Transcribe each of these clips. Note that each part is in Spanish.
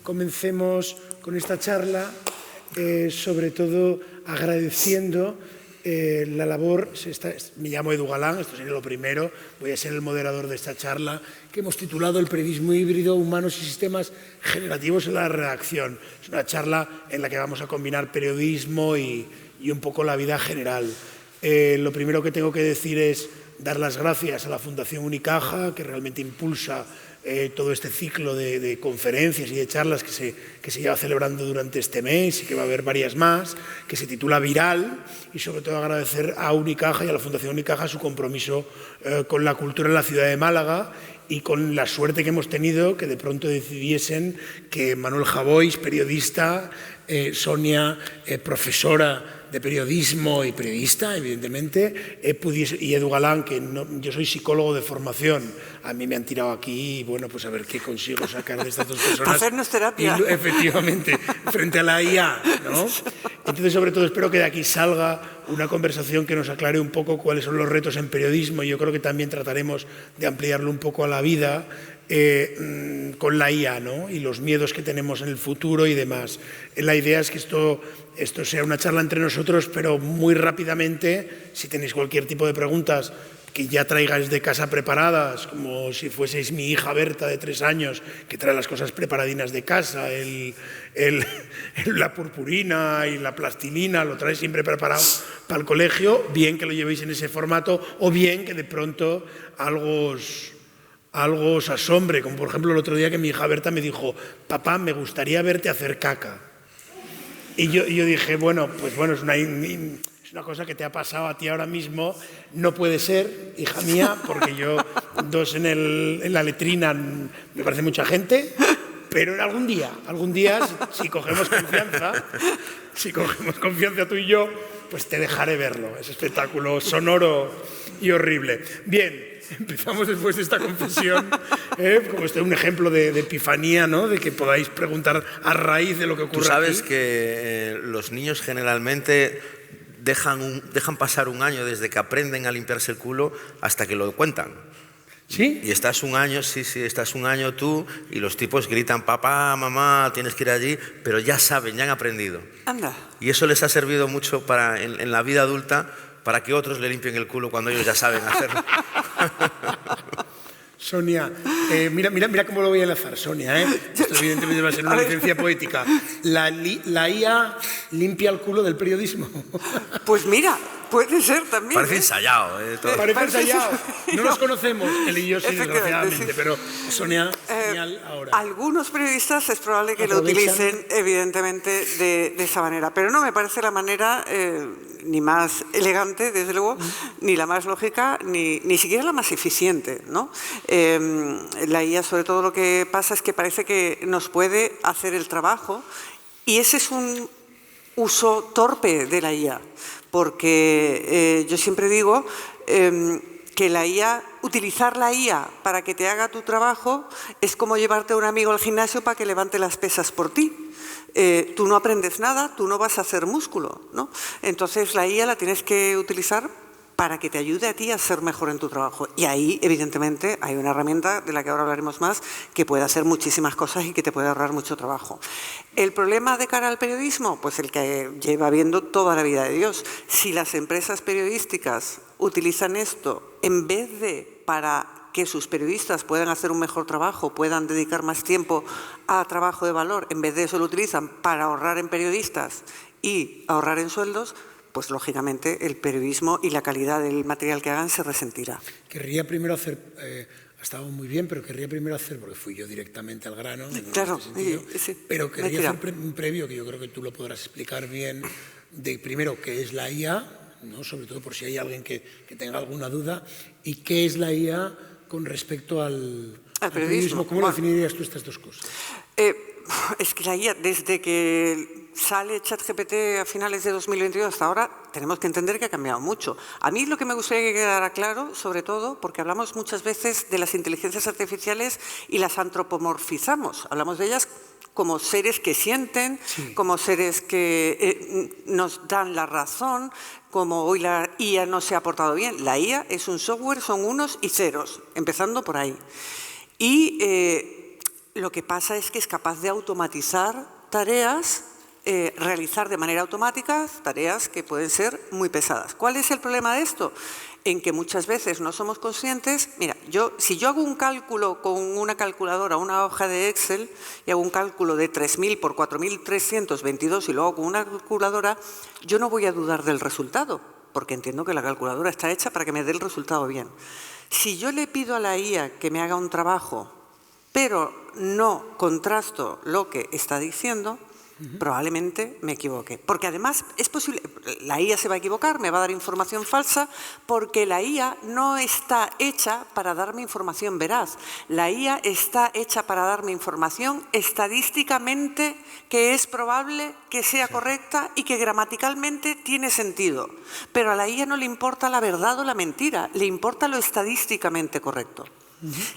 comencemos con esta charla, sobre todo agradeciendo la labor. Me llamo Edu Galán, esto sería lo primero, voy a ser el moderador de esta charla que hemos titulado El periodismo híbrido, humanos y sistemas generativos en la redacción. Es una charla en la que vamos a combinar periodismo y un poco la vida general. Lo primero que tengo que decir es dar las gracias a la Fundación Unicaja, que realmente impulsa todo este ciclo de conferencias y de charlas que se lleva celebrando durante este mes y que va a haber varias más, que se titula Viral, y sobre todo agradecer a Unicaja y a la Fundación Unicaja su compromiso con la cultura en la ciudad de Málaga y con la suerte que hemos tenido que de pronto decidiesen que Manuel Javois, periodista, Sonia, profesora de periodismo y periodista, evidentemente, y Edu Galán, que yo soy psicólogo de formación, a mí me han tirado aquí y bueno, pues a ver qué consigo sacar de estas dos personas. Hacernos terapia. Efectivamente, frente a la IA, ¿no? Entonces, sobre todo, espero que de aquí salga una conversación que nos aclare un poco cuáles son los retos en periodismo, y yo creo que también trataremos de ampliarlo un poco a la vida, con la IA, ¿no? Y los miedos que tenemos en el futuro y demás. La idea es que esto sea una charla entre nosotros, pero muy rápidamente, si tenéis cualquier tipo de preguntas, que ya traigáis de casa preparadas, como si fueseis mi hija Berta de 3 años, que trae las cosas preparadinas de casa, la purpurina y la plastilina, lo trae siempre preparado para el colegio, bien que lo llevéis en ese formato, o bien que de pronto algo os asombre, como por ejemplo el otro día que mi hija Berta me dijo: papá, me gustaría verte hacer caca. Y yo dije, bueno, pues bueno, es una cosa que te ha pasado a ti ahora mismo, no puede ser, hija mía, porque yo 2 en la letrina me parece mucha gente, pero en algún día, si cogemos confianza tú y yo, pues te dejaré verlo, ese espectáculo sonoro y horrible. Bien. Empezamos después de esta confesión, como este es un ejemplo de epifanía, ¿no? De que podáis preguntar a raíz de lo que ocurre. Tú sabes aquí. Que los niños generalmente dejan pasar un año desde que aprenden a limpiarse el culo hasta que lo cuentan. ¿Sí? Y estás un año, estás un año tú y los tipos gritan: papá, mamá, tienes que ir allí, pero ya saben, ya han aprendido. Anda. Y eso les ha servido mucho en la vida adulta, para que otros le limpien el culo cuando ellos ya saben hacerlo. Sonia, mira cómo lo voy a enlazar, Sonia, Esto evidentemente va a ser una licencia poética. ¿La IA limpia el culo del periodismo? Pues mira, puede ser también. Parece ensayado. Parece ensayado. No nos conocemos, él y yo sí, desgraciadamente, pero Sonia, genial ahora. Algunos periodistas es probable que lo utilicen, evidentemente, de esa manera, pero no me parece la manera ni más elegante, desde luego, ni la más lógica, ni siquiera la más eficiente, ¿no? La IA, sobre todo, lo que pasa es que parece que nos puede hacer el trabajo, y ese es un uso torpe de la IA, porque yo siempre digo que utilizar la IA para que te haga tu trabajo es como llevarte a un amigo al gimnasio para que levante las pesas por ti. Tú no aprendes nada, tú no vas a hacer músculo, ¿no? Entonces la IA la tienes que utilizar para que te ayude a ti a ser mejor en tu trabajo. Y ahí, evidentemente, hay una herramienta de la que ahora hablaremos más, que puede hacer muchísimas cosas y que te puede ahorrar mucho trabajo. ¿El problema de cara al periodismo? Pues el que lleva viendo toda la vida de Dios. Si las empresas periodísticas utilizan esto en vez de para que sus periodistas puedan hacer un mejor trabajo, puedan dedicar más tiempo a trabajo de valor, en vez de eso lo utilizan para ahorrar en periodistas y ahorrar en sueldos, pues lógicamente el periodismo y la calidad del material que hagan se resentirá. Querría primero hacer, ha estado muy bien, pero querría primero hacer, porque fui yo directamente al grano, claro, sí, pero querría hacer un previo, que yo creo que tú lo podrás explicar bien, de primero qué es la IA, ¿no? Sobre todo por si hay alguien que tenga alguna duda, y qué es la IA con respecto al periodismo. ¿Cómo lo definirías tú estas dos cosas? Es que la IA, desde que sale ChatGPT a finales de 2022 hasta ahora, tenemos que entender que ha cambiado mucho. A mí lo que me gustaría que quedara claro, sobre todo, porque hablamos muchas veces de las inteligencias artificiales y las antropomorfizamos. Hablamos de ellas como seres que sienten, sí, como seres que nos dan la razón, como hoy la IA no se ha portado bien. La IA es un software, son unos y ceros, empezando por ahí. Y Lo que pasa es que es capaz de automatizar tareas, realizar de manera automática tareas que pueden ser muy pesadas. ¿Cuál es el problema de esto? En que muchas veces no somos conscientes. Mira, si yo hago un cálculo con una calculadora, una hoja de Excel, y hago un cálculo de 3.000 por 4.322 y lo hago con una calculadora, yo no voy a dudar del resultado, porque entiendo que la calculadora está hecha para que me dé el resultado bien. Si yo le pido a la IA que me haga un trabajo, pero no contrasto lo que está diciendo, probablemente me equivoque. Porque además es posible, la IA se va a equivocar, me va a dar información falsa, porque la IA no está hecha para darme información veraz. La IA está hecha para darme información estadísticamente que es probable que sea correcta y que gramaticalmente tiene sentido. Pero a la IA no le importa la verdad o la mentira, le importa lo estadísticamente correcto.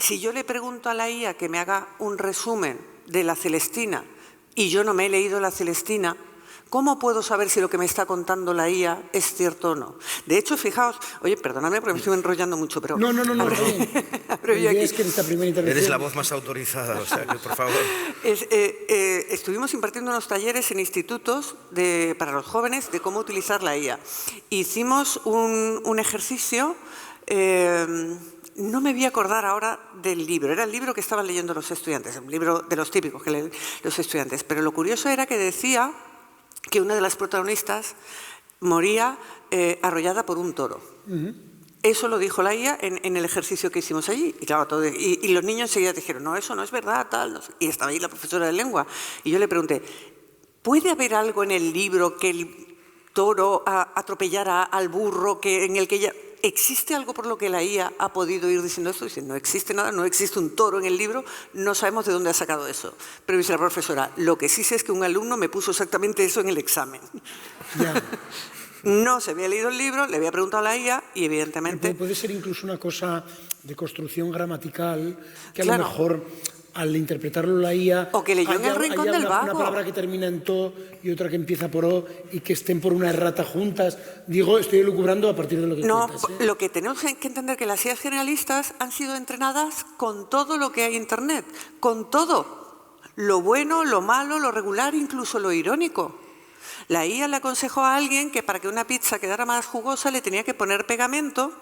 Si yo le pregunto a la IA que me haga un resumen de la Celestina y yo no me he leído la Celestina, ¿cómo puedo saber si lo que me está contando la IA es cierto o no? De hecho, fijaos, oye, perdóname porque me estoy enrollando mucho, pero... No. Es que en esta primera intervención... Eres la voz más autorizada, o sea, que por favor... Estuvimos impartiendo unos talleres en institutos para los jóvenes de cómo utilizar la IA. Hicimos un ejercicio... no me voy a acordar ahora del libro, era el libro que estaban leyendo los estudiantes, un libro de los típicos que leen los estudiantes, pero lo curioso era que decía que una de las protagonistas moría arrollada por un toro. Eso lo dijo la IA en el ejercicio que hicimos allí. Y claro, y los niños enseguida dijeron, no, eso no es verdad, tal. No sé. Y estaba ahí la profesora de lengua. Y yo le pregunté, ¿puede haber algo en el libro que el toro atropellara al burro en el que ella... ¿Existe algo por lo que la IA ha podido ir diciendo esto? Dice, no existe nada, no existe un toro en el libro, no sabemos de dónde ha sacado eso. Pero dice la profesora, lo que sí sé es que un alumno me puso exactamente eso en el examen. Ya. No se había leído el libro, le había preguntado a la IA y evidentemente... Puede ser incluso una cosa de construcción gramatical que a Claro. lo mejor al interpretarlo la IA... O que leyó en el rincón del vago. Una palabra que termina en to y otra que empieza por o y que estén por una errata juntas. Digo, estoy elucubrando a partir de lo que cuentas. Lo que tenemos que entender es que las IAs generalistas han sido entrenadas con todo lo que hay en Internet, con todo. Lo bueno, lo malo, lo regular, incluso lo irónico. La IA le aconsejó a alguien que para que una pizza quedara más jugosa le tenía que poner pegamento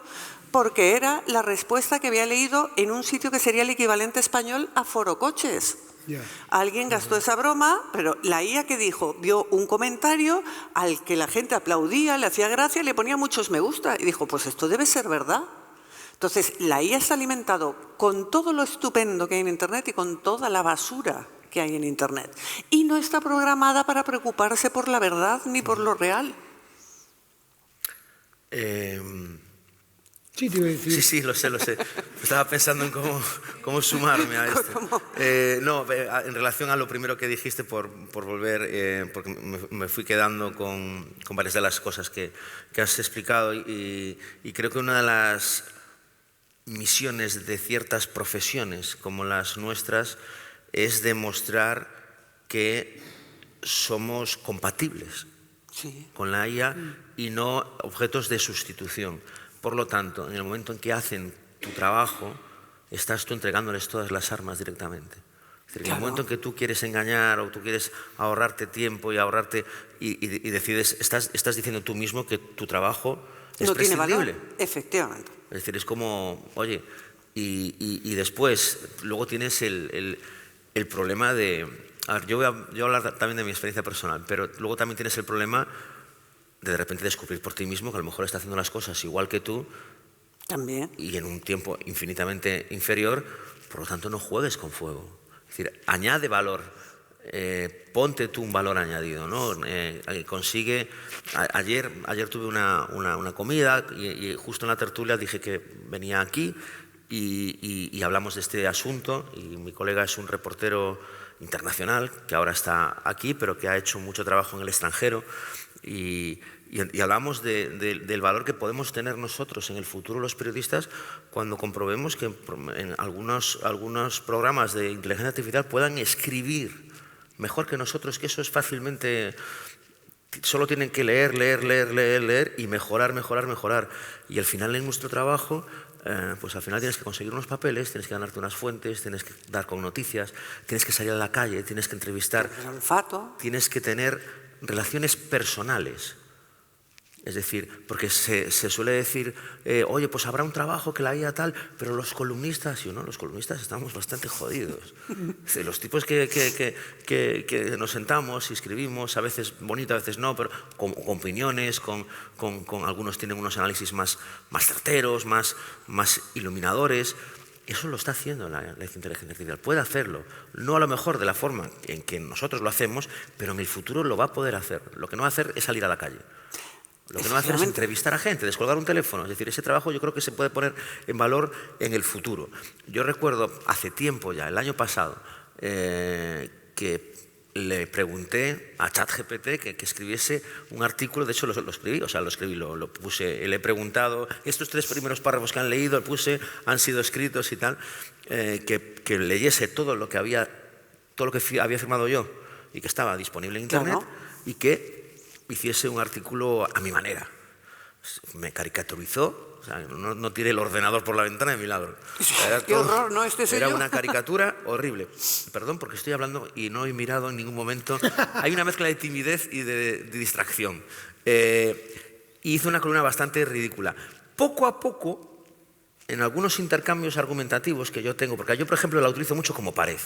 porque era la respuesta que había leído en un sitio que sería el equivalente español a forocoches. Ya. Alguien gastó esa broma, pero la IA que dijo, vio un comentario al que la gente aplaudía, le hacía gracia, le ponía muchos me gusta y dijo, pues esto debe ser verdad. Entonces, la IA está alimentado con todo lo estupendo que hay en Internet y con toda la basura que hay en Internet. Y no está programada para preocuparse por la verdad ni por lo real. Sí, te iba a decir. Sí, lo sé. Estaba pensando en cómo sumarme a esto. En relación a lo primero que dijiste, por volver, porque me fui quedando con varias de las cosas que has explicado y creo que una de las misiones de ciertas profesiones como las nuestras es demostrar que somos compatibles con la IA y no objetos de sustitución. Por lo tanto, en el momento en que hacen tu trabajo, estás tú entregándoles todas las armas directamente. Es decir, en el momento en que tú quieres engañar o tú quieres ahorrarte tiempo y decides, estás diciendo tú mismo que tu trabajo es no tiene prescindible. valor, efectivamente. Es decir, es como, oye, y después, luego tienes el problema de... A ver, yo voy a hablar también de mi experiencia personal, pero luego también tienes el problema de repente descubrir por ti mismo que a lo mejor está haciendo las cosas igual que tú también y en un tiempo infinitamente inferior, por lo tanto no juegues con fuego. Es decir, añade valor, ponte tú un valor añadido, ¿no? Consigue... Ayer tuve una comida y justo en la tertulia dije que venía aquí y hablamos de este asunto y mi colega es un reportero internacional que ahora está aquí pero que ha hecho mucho trabajo en el extranjero y hablamos del valor que podemos tener nosotros en el futuro los periodistas cuando comprobemos que en algunos programas de inteligencia artificial puedan escribir mejor que nosotros, que eso es fácilmente... Solo tienen que leer y mejorar. Y al final en nuestro trabajo pues al final tienes que conseguir unos papeles, tienes que ganarte unas fuentes, tienes que dar con noticias, tienes que salir a la calle, tienes que entrevistar, tienes que tener relaciones personales. Es decir, porque se suele decir, oye, pues habrá un trabajo que la haya tal, pero los columnistas, y no, los columnistas estamos bastante jodidos. Los tipos que nos sentamos y escribimos, a veces bonito, a veces no, pero con opiniones, con algunos tienen unos análisis más certeros, más iluminadores. Eso lo está haciendo la inteligencia artificial, puede hacerlo, no a lo mejor de la forma en que nosotros lo hacemos, pero en el futuro lo va a poder hacer. Lo que no va a hacer es salir a la calle. Lo que no va a hacer es entrevistar a gente, descolgar un teléfono. Es decir, ese trabajo yo creo que se puede poner en valor en el futuro. Yo recuerdo hace tiempo ya, el año pasado, que le pregunté a ChatGPT que escribiese un artículo, de hecho lo escribí, lo puse, le he preguntado, estos 3 primeros párrafos que han leído, han sido escritos y tal, que leyese todo lo que había firmado yo y que estaba disponible en Internet, y que hiciese un artículo a mi manera. Me caricaturizó, o sea, no tiré el ordenador por la ventana de milagro. ¡Qué horror! ¿No? Era una caricatura horrible. Perdón, porque estoy hablando y no he mirado en ningún momento. Hay una mezcla de timidez y de distracción. Hizo una columna bastante ridícula. Poco a poco, en algunos intercambios argumentativos que yo tengo, porque yo, por ejemplo, la utilizo mucho como pared.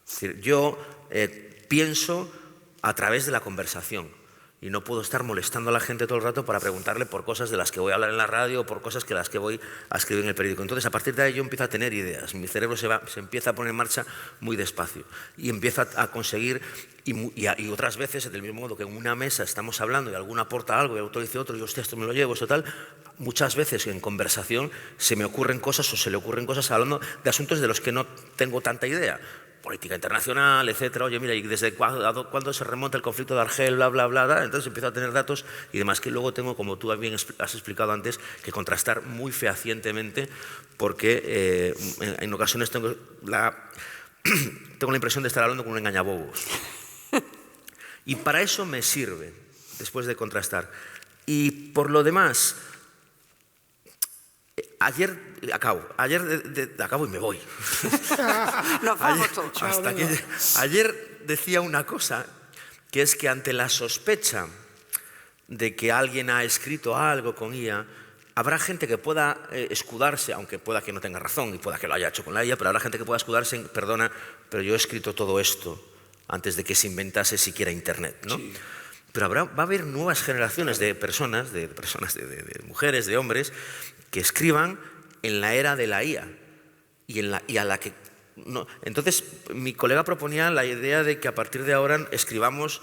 Es decir, yo pienso a través de la conversación. Y no puedo estar molestando a la gente todo el rato para preguntarle por cosas de las que voy a hablar en la radio o por cosas de las que voy a escribir en el periódico. Entonces, a partir de ahí yo empiezo a tener ideas. Mi cerebro se empieza a poner en marcha muy despacio y empieza a conseguir, y otras veces, del mismo modo que en una mesa estamos hablando y alguno aporta algo y el otro dice otro y hostia, esto me lo llevo, esto tal, muchas veces en conversación se me ocurren cosas o se le ocurren cosas hablando de asuntos de los que no tengo tanta idea. Política internacional, etcétera. Oye, mira, ¿y desde cuándo se remonta el conflicto de Argel? Bla, bla, bla, bla. Entonces empiezo a tener datos y demás que luego tengo, como tú bien has explicado antes, que contrastar muy fehacientemente porque en ocasiones tengo la impresión de estar hablando con un engañabobos. Y para eso me sirve, después de contrastar. Y por lo demás, acabo y me voy. Nos vamos todos. Ayer decía una cosa, que es que ante la sospecha de que alguien ha escrito algo con IA, habrá gente que pueda escudarse, aunque pueda que no tenga razón y pueda que lo haya hecho con la IA, pero habrá gente que pueda escudarse en, perdona, pero yo he escrito todo esto antes de que se inventase siquiera Internet, ¿no? Sí. Pero va a haber nuevas generaciones de personas, de mujeres, de hombres, que escriban en la era de la IA y a la que... No. Entonces, mi colega proponía la idea de que a partir de ahora escribamos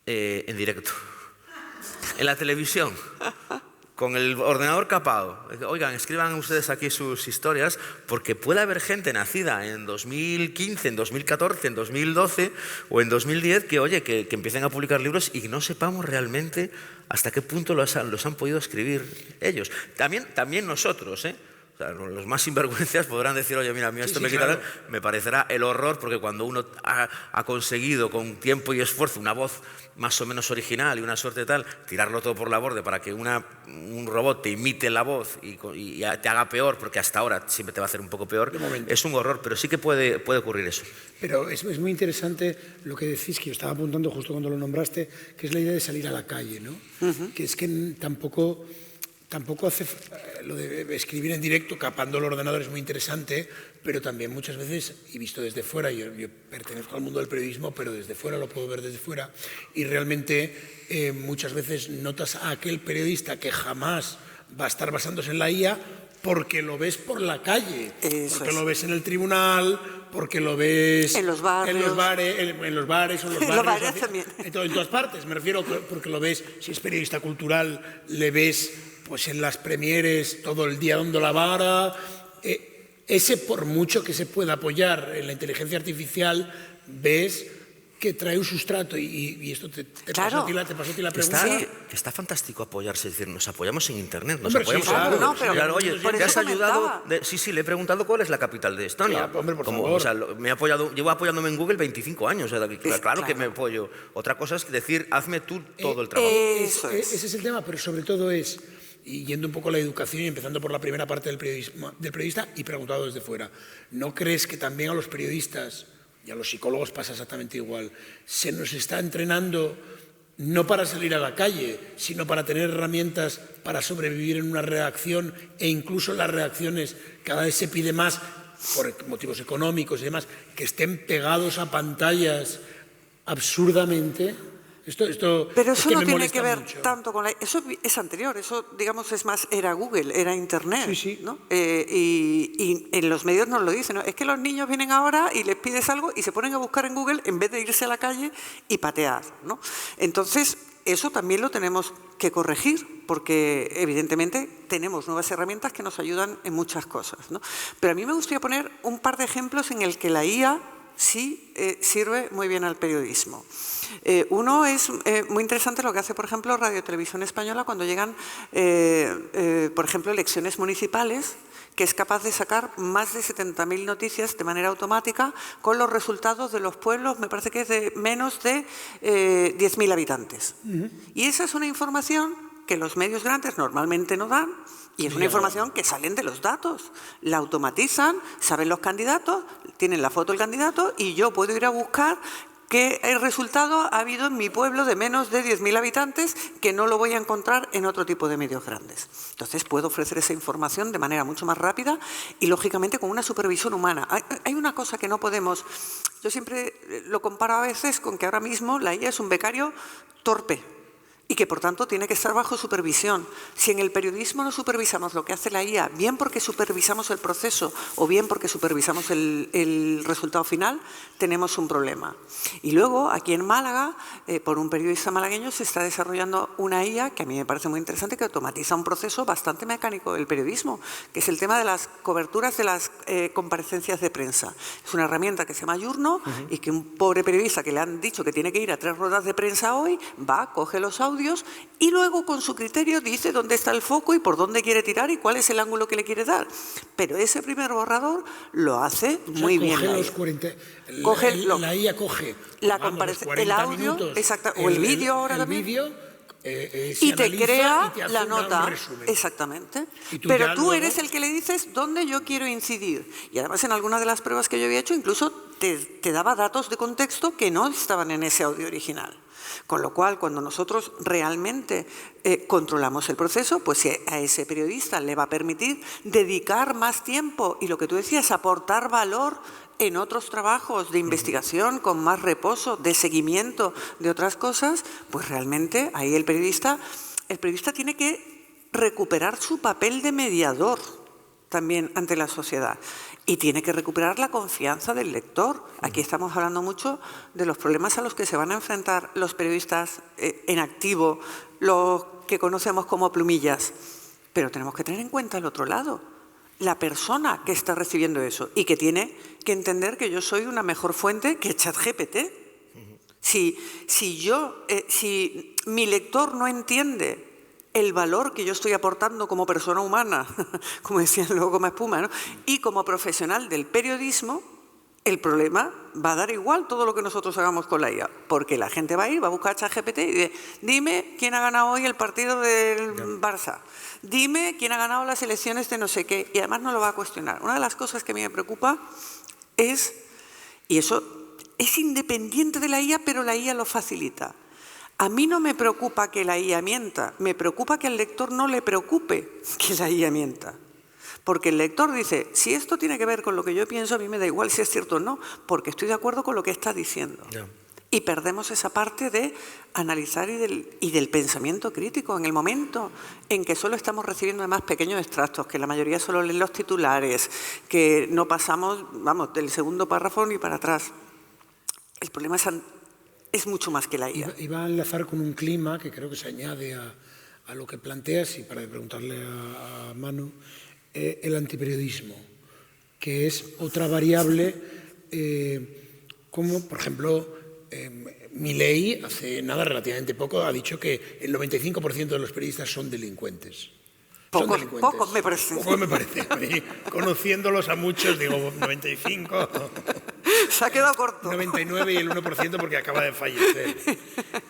en directo, en la televisión, con el ordenador capado. Oigan, escriban ustedes aquí sus historias, porque puede haber gente nacida en 2015, en 2014, en 2012 o en 2010 que, oye, que empiecen a publicar libros y que no sepamos realmente hasta qué punto los han podido escribir ellos. También nosotros, ¿eh? O sea, los más sinvergüenzas podrán decir, oye, mira, a mí esto me quitará, claro. Me parecerá el horror, porque cuando uno ha conseguido con tiempo y esfuerzo una voz más o menos original y una suerte tal, tirarlo todo por la borda para que un robot te imite la voz y te haga peor, porque hasta ahora siempre te va a hacer un poco peor, es un horror, pero sí que puede ocurrir eso. Pero es muy interesante lo que decís, que yo estaba apuntando justo cuando lo nombraste, que es la idea de salir a la calle, ¿no? Que es que tampoco hace lo de escribir en directo, capando el ordenador, es muy interesante, pero también muchas veces, y visto desde fuera, yo pertenezco al mundo del periodismo, pero desde fuera lo puedo ver desde fuera, y realmente muchas veces notas a aquel periodista que jamás va a estar basándose en la IA porque lo ves por la calle, porque lo ves en el tribunal, porque lo ves en los bares, en los bares, en todas partes. Me refiero porque lo ves, si es periodista cultural, le ves pues en las premieres todo el día dando la vara. Ese, por mucho que se pueda apoyar en la inteligencia artificial, ves que trae un sustrato y esto te pasó a ti la pregunta. Está fantástico apoyarse, es decir, nos apoyamos en Internet, nos hombre, apoyamos sí, claro, en Google. No, claro, oye, ¿te has ayudado? Sí, le he preguntado cuál es la capital de Estonia. Hombre, por favor. O sea, llevo apoyándome en Google 25 años, o sea, claro que me apoyo. Otra cosa es decir, hazme tú todo el trabajo. Ese es el tema, pero sobre todo es, y yendo un poco a la educación y empezando por la primera parte del periodista y preguntado desde fuera, ¿no crees que también a los periodistas y a los psicólogos pasa exactamente igual? Se nos está entrenando no para salir a la calle, sino para tener herramientas para sobrevivir en una redacción, e incluso las redacciones cada vez se pide más, por motivos económicos y demás, que estén pegados a pantallas absurdamente. Pero eso no tiene que ver mucho. tanto con eso es anterior, eso digamos es más, era Google, era Internet, sí, sí. ¿no? Y en los medios nos lo dicen, ¿no? Es que los niños vienen ahora y les pides algo y se ponen a buscar en Google en vez de irse a la calle y patear, ¿no? Entonces, eso también lo tenemos que corregir, porque evidentemente tenemos nuevas herramientas que nos ayudan en muchas cosas, ¿no? Pero a mí me gustaría poner un par de ejemplos en el que la IA sí sirve muy bien al periodismo. Uno es muy interesante lo que hace, por ejemplo, Radio Televisión Española cuando llegan, por ejemplo, elecciones municipales, que es capaz de sacar más de 70.000 noticias de manera automática con los resultados de los pueblos, me parece que es de menos de 10.000 habitantes. Y esa es una información que los medios grandes normalmente no dan, y es una información que salen de los datos. La automatizan, saben los candidatos, tienen la foto del candidato y yo puedo ir a buscar qué resultado ha habido en mi pueblo de menos de 10.000 habitantes que no lo voy a encontrar en otro tipo de medios grandes. Entonces puedo ofrecer esa información de manera mucho más rápida y lógicamente con una supervisión humana. Hay una cosa que no podemos, yo siempre lo comparo a veces con que ahora mismo la IA es un becario torpe y que por tanto tiene que estar bajo supervisión. Si en el periodismo no supervisamos lo que hace la IA, bien porque supervisamos el proceso o bien porque supervisamos el resultado final, tenemos un problema. Y luego, aquí en Málaga, por un periodista malagueño, se está desarrollando una IA que a mí me parece muy interesante, que automatiza un proceso bastante mecánico del periodismo, que es el tema de las coberturas de las comparecencias de prensa. Es una herramienta que se llama Yurno y que un pobre periodista que le han dicho que tiene que ir a 3 ruedas de prensa hoy, va, coge los audios y luego con su criterio dice dónde está el foco y por dónde quiere tirar y cuál es el ángulo que le quiere dar. Pero ese primer borrador lo hace muy bien. La IA coge el audio, minutos, o el vídeo ahora también. Y te crea la nota, exactamente. Pero tú eres el que le dices dónde yo quiero incidir. Y además en alguna de las pruebas que yo había hecho incluso te daba datos de contexto que no estaban en ese audio original. Con lo cual, cuando nosotros realmente controlamos el proceso, pues a ese periodista le va a permitir dedicar más tiempo y lo que tú decías, aportar valor en otros trabajos de investigación con más reposo, de seguimiento de otras cosas, pues realmente ahí el periodista tiene que recuperar su papel de mediador también ante la sociedad. Y tiene que recuperar la confianza del lector. Aquí estamos hablando mucho de los problemas a los que se van a enfrentar los periodistas en activo, los que conocemos como plumillas. Pero tenemos que tener en cuenta el otro lado, la persona que está recibiendo eso y que tiene que entender que yo soy una mejor fuente que ChatGPT. Si mi lector no entiende el valor que yo estoy aportando como persona humana, como decían luego como espuma, ¿no? Y como profesional del periodismo, el problema va a dar igual todo lo que nosotros hagamos con la IA, porque la gente va a ir, va a buscar ChatGPT y dice, dime quién ha ganado hoy el partido del Barça, dime quién ha ganado las elecciones de no sé qué, y además no lo va a cuestionar. Una de las cosas que a mí me preocupa es, y eso es independiente de la IA, pero la IA lo facilita. A mí no me preocupa que la IA mienta, me preocupa que al lector no le preocupe que la IA mienta. Porque el lector dice, si esto tiene que ver con lo que yo pienso, a mí me da igual si es cierto o no, porque estoy de acuerdo con lo que está diciendo. Y perdemos esa parte de analizar y del pensamiento crítico en el momento en que solo estamos recibiendo además pequeños extractos, que la mayoría solo leen los titulares, que no pasamos, vamos, del segundo párrafo ni para atrás. El problema es mucho más que la IA. Iba a enlazar con un clima que creo que se añade a lo que planteas y para preguntarle a Manu, el antiperiodismo, que es otra variable como, por ejemplo, Milei hace nada, relativamente poco, ha dicho que el 95% de los periodistas son delincuentes. Pocos me parece. Pocos me parece. A mí, conociéndolos a muchos, digo 95. Se ha quedado corto. 99 y el 1% porque acaba de fallecer.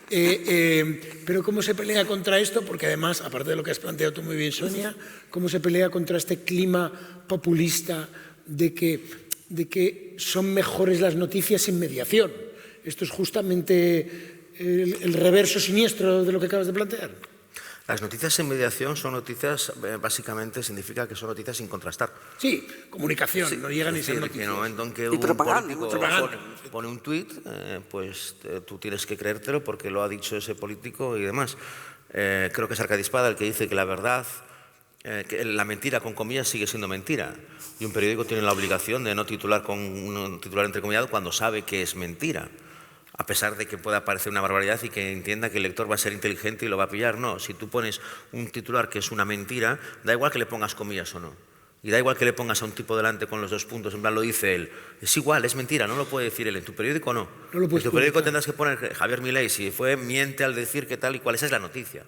Pero ¿cómo se pelea contra esto? Porque además, aparte de lo que has planteado tú muy bien, Sonia, ¿cómo se pelea contra este clima populista de que son mejores las noticias sin mediación? Esto es justamente el reverso siniestro de lo que acabas de plantear. Las noticias sin mediación son noticias, básicamente significa que son noticias sin contrastar. Sí, comunicación, sí, no llegan ni a ser noticias. En el momento en que un político pone un tuit, pues tú tienes que creértelo porque lo ha dicho ese político y demás. Creo que es Arcadi Espada el que dice que la verdad, que la mentira con comillas sigue siendo mentira. Y un periódico tiene la obligación de no titular con un titular entrecomillado cuando sabe que es mentira. A pesar de que pueda parecer una barbaridad y que entienda que el lector va a ser inteligente y lo va a pillar. No, si tú pones un titular que es una mentira, da igual que le pongas comillas o no. Y da igual que le pongas a un tipo delante con los 2 puntos, en plan lo dice él. Es igual, es mentira, no lo puede decir él. En tu periódico no. En tu periódico tendrás que poner Javier Milei, si fue miente al decir qué tal y cuál. Esa es la noticia.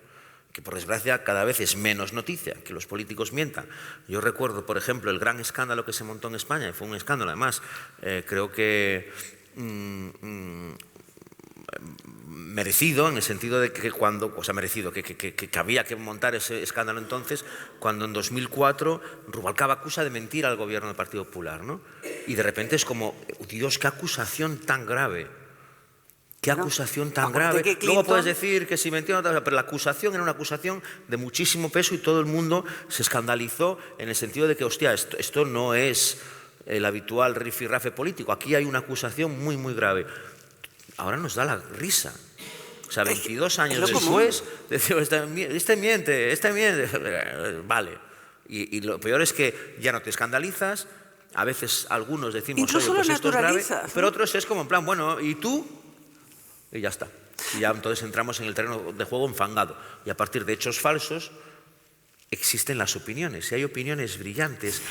Que por desgracia cada vez es menos noticia, que los políticos mientan. Yo recuerdo, por ejemplo, el gran escándalo que se montó en España, y fue un escándalo además, creo que merecido, en el sentido de que cuando, o sea, merecido, que había que montar ese escándalo entonces, cuando en 2004 Rubalcaba acusa de mentir al gobierno del Partido Popular, ¿no? Y de repente es como, Dios, qué acusación tan grave. Qué acusación tan grave. Luego puedes decir que si mentió, pero la acusación era una acusación de muchísimo peso y todo el mundo se escandalizó en el sentido de que, hostia, esto no es el habitual rifirrafe político. Aquí hay una acusación muy, muy grave. Ahora nos da la risa. O sea, 22 años después, decimos, este miente. Vale. Y lo peor es que ya no te escandalizas. A veces algunos decimos, oye, pues esto es grave. Pero otros es como en plan, bueno, ¿y tú? Y ya está. Y ya entonces entramos en el terreno de juego enfangado. Y a partir de hechos falsos existen las opiniones. Y hay opiniones brillantes,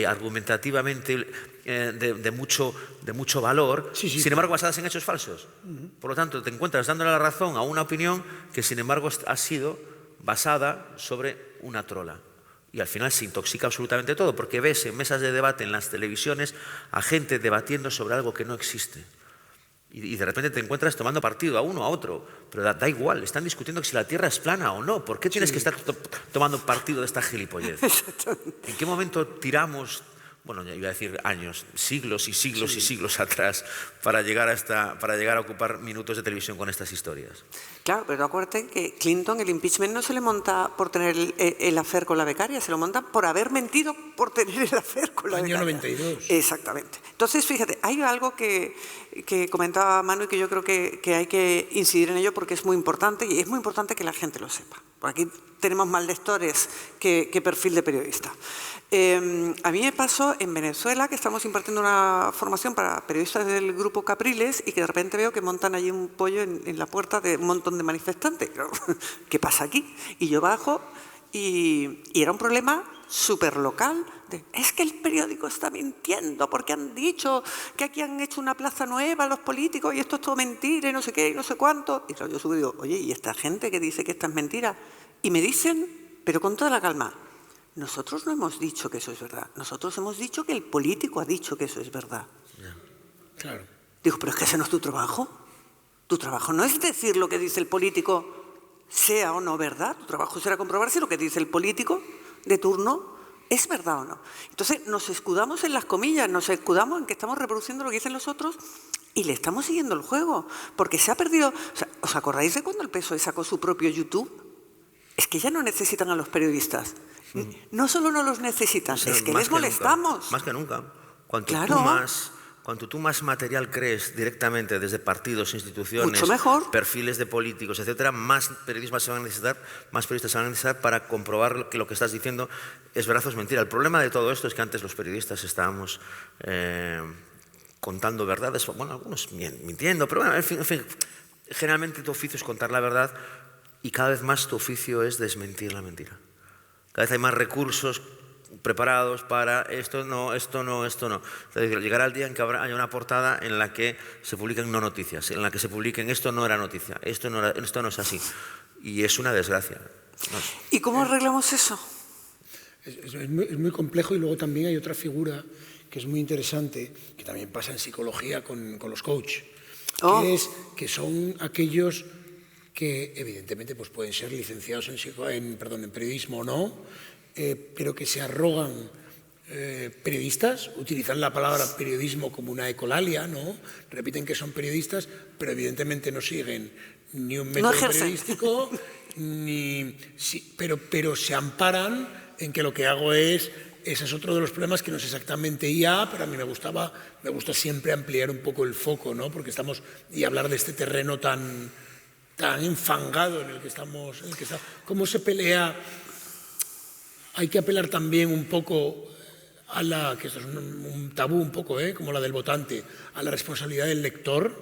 argumentativamente de mucho valor, sin embargo basadas en hechos falsos. Por lo tanto, te encuentras dándole la razón a una opinión que sin embargo ha sido basada sobre una trola. Y al final se intoxica absolutamente todo, porque ves en mesas de debate en las televisiones a gente debatiendo sobre algo que no existe. Y de repente te encuentras tomando partido a uno, a otro, pero da igual, están discutiendo que si la Tierra es plana o no. ¿Por qué tienes que estar tomando partido de esta gilipollez? ¿En qué momento tiramos, bueno, ya iba a decir años, siglos y siglos y siglos atrás para llegar a ocupar minutos de televisión con estas historias? Claro, pero acuérdate que Clinton, el impeachment no se le monta por tener el affair con la becaria, se lo monta por haber mentido por tener el affair con la becaria. Año 92. Exactamente. Entonces, fíjate, hay algo que comentaba Manu y que yo creo que hay que incidir en ello porque es muy importante y es muy importante que la gente lo sepa. Por aquí tenemos más lectores que perfil de periodista. A mí me pasó en Venezuela que estamos impartiendo una formación para periodistas del grupo Capriles y que de repente veo que montan allí un pollo en la puerta de un montón de manifestantes. ¿Qué pasa aquí? Y yo bajo y era un problema súper local. Es que el periódico está mintiendo porque han dicho que aquí han hecho una plaza nueva los políticos y esto es todo mentira y no sé qué y no sé cuánto. Y claro, yo subo y digo, oye, ¿y esta gente que dice que esta es mentira? Y me dicen, pero con toda la calma, nosotros no hemos dicho que eso es verdad. Nosotros hemos dicho que el político ha dicho que eso es verdad. Claro. Digo, pero es que ese no es tu trabajo. Tu trabajo no es decir lo que dice el político, sea o no verdad. Tu trabajo será comprobar si lo que dice el político de turno es verdad o no. Entonces nos escudamos en las comillas, nos escudamos en que estamos reproduciendo lo que dicen los otros y le estamos siguiendo el juego. Porque se ha perdido... O sea, ¿os acordáis de cuando el PSOE sacó su propio YouTube? Es que ya no necesitan a los periodistas. No solo no los necesitan, es que les molestamos. Más que nunca. Cuanto tú más material crees directamente desde partidos, instituciones, perfiles de políticos, etcétera, más periodistas se van a necesitar para comprobar que lo que estás diciendo es verdad o es mentira. El problema de todo esto es que antes los periodistas estábamos contando verdades, bueno, algunos mintiendo, pero bueno, en fin, generalmente tu oficio es contar la verdad y cada vez más tu oficio es desmentir la mentira. Cada vez hay más recursos preparados para esto no. Es decir, llegará el día en que haya una portada en la que se publiquen no noticias, en la que se publiquen esto no era noticia, esto no es así. Y es una desgracia. ¿Y cómo arreglamos eso? Es muy complejo y luego también hay otra figura que es muy interesante, que también pasa en psicología con los coaches, que son aquellos que evidentemente pues pueden ser licenciados en periodismo o no, pero que se arrogan periodistas, utilizan la palabra periodismo como una ecolalia, ¿no? Repiten que son periodistas, pero evidentemente no siguen ni un método periodístico, pero se amparan en que lo que hago es... Ese es otro de los problemas, que no es exactamente IA, pero a mí me gusta siempre ampliar un poco el foco, ¿no? Porque y hablar de este terreno tan enfangado en el que estamos. ¿Cómo se pelea? Hay que apelar también un poco que esto es un tabú un poco, como la del votante, a la responsabilidad del lector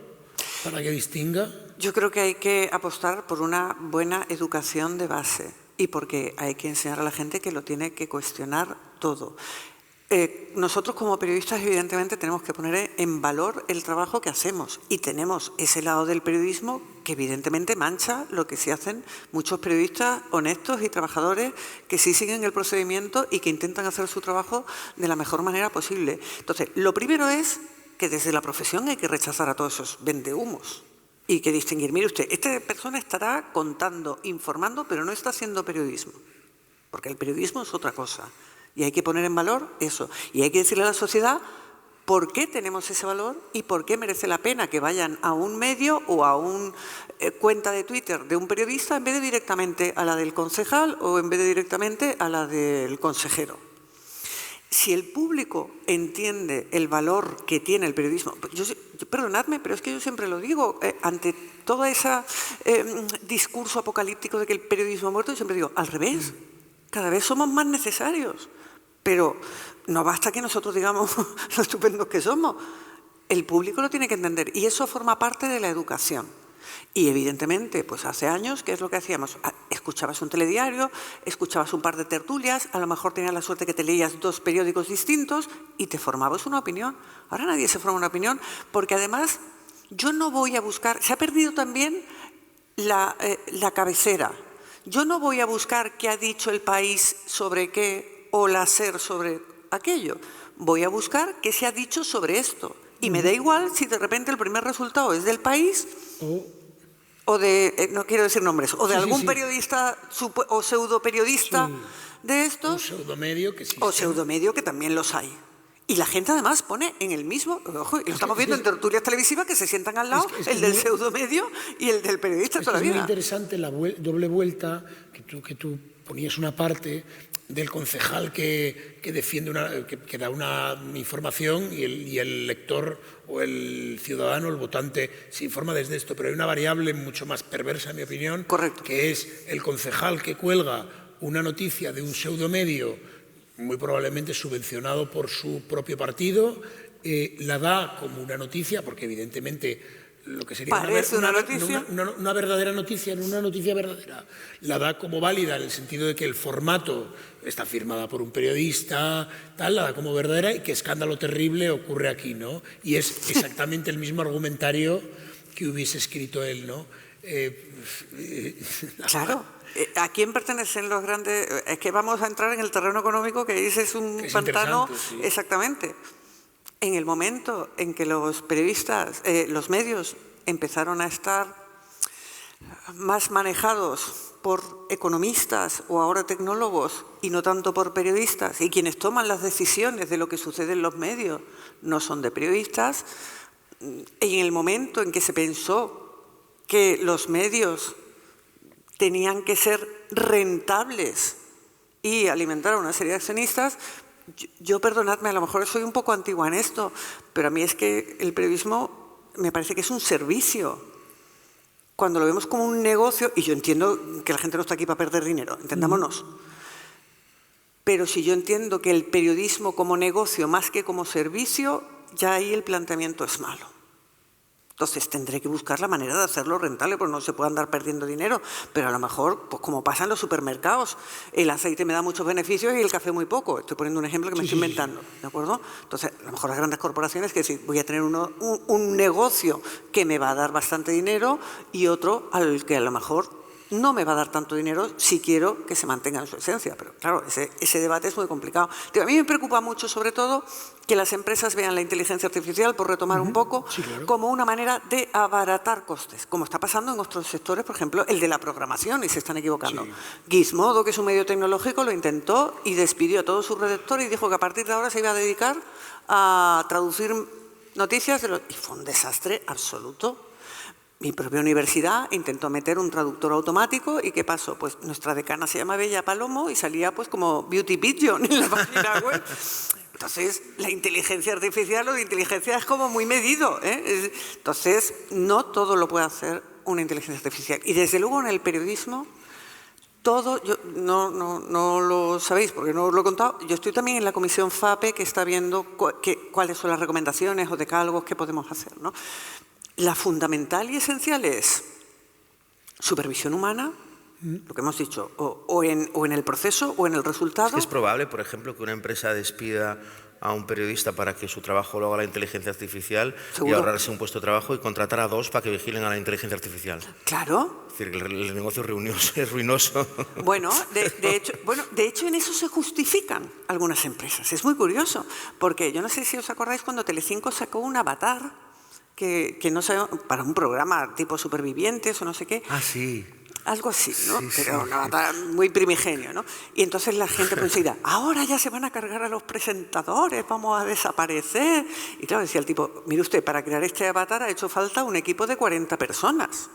para que distinga. Yo creo que hay que apostar por una buena educación de base y porque hay que enseñar a la gente que lo tiene que cuestionar todo. Nosotros como periodistas evidentemente tenemos que poner en valor el trabajo que hacemos y tenemos ese lado del periodismo que evidentemente mancha lo que sí hacen muchos periodistas honestos y trabajadores que sí siguen el procedimiento y que intentan hacer su trabajo de la mejor manera posible. Entonces, lo primero es que desde la profesión hay que rechazar a todos esos vendehumos y que distinguir. Mire usted, esta persona estará contando, informando, pero no está haciendo periodismo, porque el periodismo es otra cosa. Y hay que poner en valor eso. Y hay que decirle a la sociedad por qué tenemos ese valor y por qué merece la pena que vayan a un medio o a una cuenta de Twitter de un periodista en vez de directamente a la del concejal o en vez de directamente a la del consejero. Si el público entiende el valor que tiene el periodismo, perdonadme, pero es que yo siempre lo digo, ante todo ese discurso apocalíptico de que el periodismo ha muerto, yo siempre digo, al revés, cada vez somos más necesarios, pero no basta que nosotros digamos lo estupendos que somos, el público lo tiene que entender y eso forma parte de la educación. Y evidentemente, pues hace años, ¿qué es lo que hacíamos? Escuchabas un telediario, escuchabas un par de tertulias, a lo mejor tenías la suerte que te leías 2 periódicos distintos y te formabas una opinión. Ahora nadie se forma una opinión porque además yo no voy a buscar, se ha perdido también la cabecera. Yo no voy a buscar qué ha dicho El País sobre qué o la SER sobre aquello. Voy a buscar qué se ha dicho sobre esto. Y me da igual si de repente el primer resultado es del País o de, no quiero decir nombres, o de algún periodista o pseudoperiodista de estos. Un pseudomedio que existe. O pseudomedio que también los hay. Y la gente además pone en el mismo, ojo, y lo estamos viendo en tertulias televisivas que se sientan al lado, el del pseudomedio y el del periodista toda la vida. Es muy interesante la doble vuelta que tú ponías una parte del concejal que defiende que da una información y el lector o el ciudadano, el votante, se informa desde esto, pero hay una variable mucho más perversa, en mi opinión, correcto, que es el concejal que cuelga una noticia de un pseudomedio muy probablemente subvencionado por su propio partido, la da como una noticia, porque evidentemente lo que sería una verdadera noticia, no una noticia verdadera, la da como válida en el sentido de que el formato está firmada por un periodista, tal, la da como verdadera y qué escándalo terrible ocurre aquí, ¿no? Y es exactamente el mismo argumentario que hubiese escrito él, ¿no? Claro. ¿A quién pertenecen los grandes? Es que vamos a entrar en el terreno económico que es un pantano. Sí. Exactamente. En el momento en que los periodistas, los medios empezaron a estar más manejados por economistas o ahora tecnólogos y no tanto por periodistas, y quienes toman las decisiones de lo que sucede en los medios no son de periodistas, en el momento en que se pensó que los medios tenían que ser rentables y alimentar a una serie de accionistas, yo perdonadme, a lo mejor soy un poco antigua en esto, pero a mí es que el periodismo me parece que es un servicio. Cuando lo vemos como un negocio, y yo entiendo que la gente no está aquí para perder dinero, entendámonos, pero si yo entiendo que el periodismo como negocio más que como servicio, ya ahí el planteamiento es malo. Entonces tendré que buscar la manera de hacerlo rentable, porque no se puede andar perdiendo dinero, pero a lo mejor, pues como pasa en los supermercados, el aceite me da muchos beneficios y el café muy poco. Estoy poniendo un ejemplo que me estoy inventando, ¿de acuerdo? Entonces, a lo mejor las grandes corporaciones, que decir, voy a tener un negocio que me va a dar bastante dinero y otro al que a lo mejor no me va a dar tanto dinero si quiero que se mantenga en su esencia. Pero claro, ese debate es muy complicado. A mí me preocupa mucho, sobre todo, que las empresas vean la inteligencia artificial, por retomar un poco, sí, claro, como una manera de abaratar costes, como está pasando en otros sectores, por ejemplo, el de la programación, y se están equivocando. Sí. Gizmodo, que es un medio tecnológico, lo intentó y despidió a todo su redactor y dijo que a partir de ahora se iba a dedicar a traducir noticias, y fue un desastre absoluto. Mi propia universidad intentó meter un traductor automático y ¿qué pasó? Pues nuestra decana se llama Bella Palomo y salía pues como Beauty Pigeon en la página web. Entonces, la inteligencia artificial o de inteligencia es como muy medido, ¿eh? Entonces, no todo lo puede hacer una inteligencia artificial. Y desde luego en el periodismo, todo, no lo sabéis porque no os lo he contado, yo estoy también en la comisión FAPE que está viendo cuáles son las recomendaciones o decálogos que podemos hacer, ¿no? La fundamental y esencial es supervisión humana, lo que hemos dicho, o en el proceso o en el resultado. Es probable, por ejemplo, que una empresa despida a un periodista para que su trabajo lo haga la inteligencia artificial. ¿Seguro? Y ahorrarse un puesto de trabajo y contratar a 2 para que vigilen a la inteligencia artificial. Claro. Es decir, el negocio es ruinoso. Bueno, de hecho en eso se justifican algunas empresas. Es muy curioso, porque yo no sé si os acordáis cuando Telecinco sacó un avatar que no sé, para un programa tipo Supervivientes o no sé qué. Ah, sí. Algo así, ¿no? Sí, pero sí. Muy primigenio, ¿no? Y entonces la gente pensaba, ahora ya se van a cargar a los presentadores, vamos a desaparecer. Y claro, decía el tipo, mire usted, para crear este avatar ha hecho falta un equipo de 40 personas.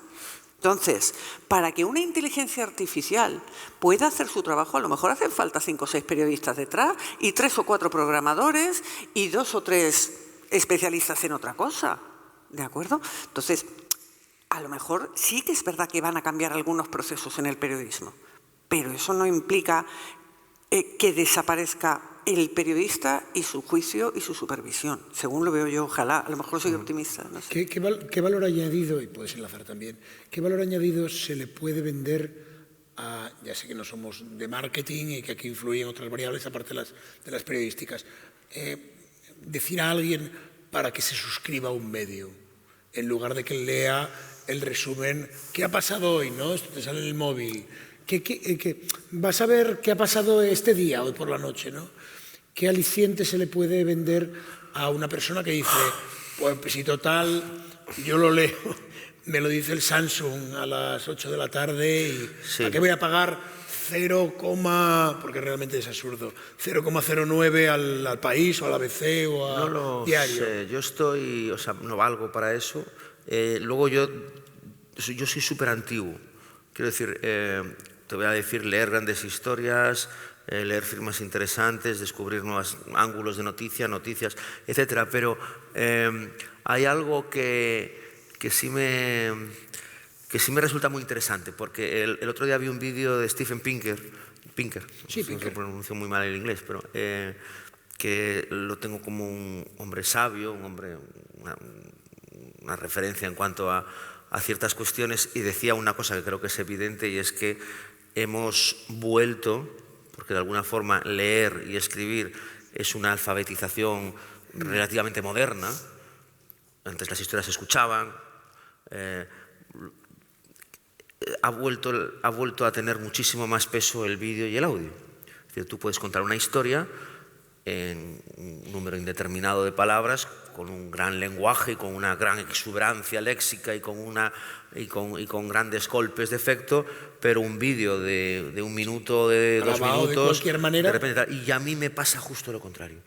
Entonces, para que una inteligencia artificial pueda hacer su trabajo, a lo mejor hacen falta 5 o 6 periodistas detrás y 3 o 4 programadores y 2 o 3 especialistas en otra cosa. ¿De acuerdo? Entonces, a lo mejor sí que es verdad que van a cambiar algunos procesos en el periodismo, pero eso no implica que desaparezca el periodista y su juicio y su supervisión. Según lo veo yo, ojalá. A lo mejor soy optimista. No sé. ¿Qué valor añadido, y puedes enlazar también, qué valor añadido se le puede vender a, ya sé que no somos de marketing y que aquí influyen otras variables aparte de las periodísticas, decir a alguien para que se suscriba a un medio, en lugar de que lea el resumen, ¿qué ha pasado hoy? ¿No? Esto te sale en el móvil. Vas a ver qué ha pasado este día, hoy por la noche, ¿no? ¿Qué aliciente se le puede vender a una persona que dice, pues si total, yo lo leo, me lo dice el Samsung a las 8 de la tarde y sí. ¿A qué voy a pagar porque realmente es absurdo, 0,09 al País o al ABC o a No lo Diario? sé, yo no valgo para eso. Luego yo soy súper antiguo. Quiero decir, te voy a decir leer grandes historias, leer firmas interesantes, descubrir nuevos ángulos de noticias, etcétera. Pero hay algo que sí me resulta muy interesante, porque el otro día vi un vídeo de Steven Pinker, sí, no se pronunció muy mal el inglés, pero que lo tengo como un hombre sabio, una referencia en cuanto a ciertas cuestiones, y decía una cosa que creo que es evidente, y es que hemos vuelto, porque de alguna forma leer y escribir es una alfabetización relativamente moderna. Antes las historias se escuchaban, ha vuelto a tener muchísimo más peso el vídeo y el audio. Es decir, tú puedes contar una historia en un número indeterminado de palabras, con un gran lenguaje y con una gran exuberancia léxica y con grandes golpes de efecto, pero un vídeo de 1 minuto, de 2 minutos, de cualquier manera. De repente, y a mí me pasa justo lo contrario.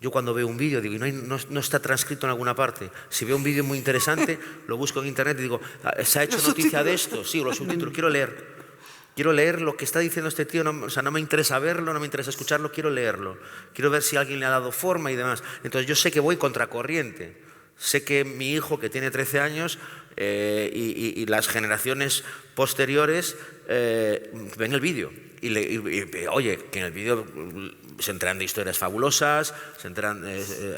Yo cuando veo un vídeo digo, no está transcrito en alguna parte. Si veo un vídeo muy interesante, lo busco en internet y digo, ¿se ha hecho noticia de esto? Sí, los subtítulos, quiero leer. Quiero leer lo que está diciendo este tío, no me interesa verlo, no me interesa escucharlo, quiero leerlo. Quiero ver si alguien le ha dado forma y demás. Entonces yo sé que voy contracorriente. Sé que mi hijo, que tiene 13 años, y las generaciones posteriores ven el vídeo. Y oye, que en el vídeo se enteran de historias fabulosas,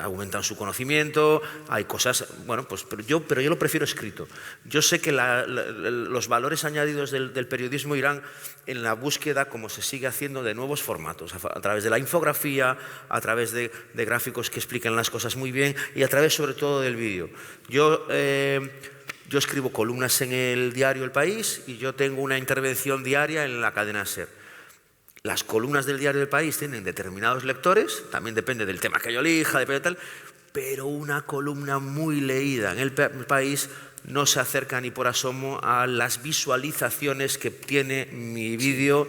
aumentan su conocimiento, hay cosas, bueno, pues pero yo lo prefiero escrito. Yo sé que los valores añadidos del periodismo irán en la búsqueda, como se sigue haciendo, de nuevos formatos, a través de la infografía, a través de gráficos que explican las cosas muy bien y a través sobre todo del vídeo. Yo yo escribo columnas en el diario El País y yo tengo una intervención diaria en la cadena SER. Las columnas del diario El País tienen determinados lectores, también depende del tema que yo elija, depende de tal, pero una columna muy leída en El País no se acerca ni por asomo a las visualizaciones que tiene mi vídeo.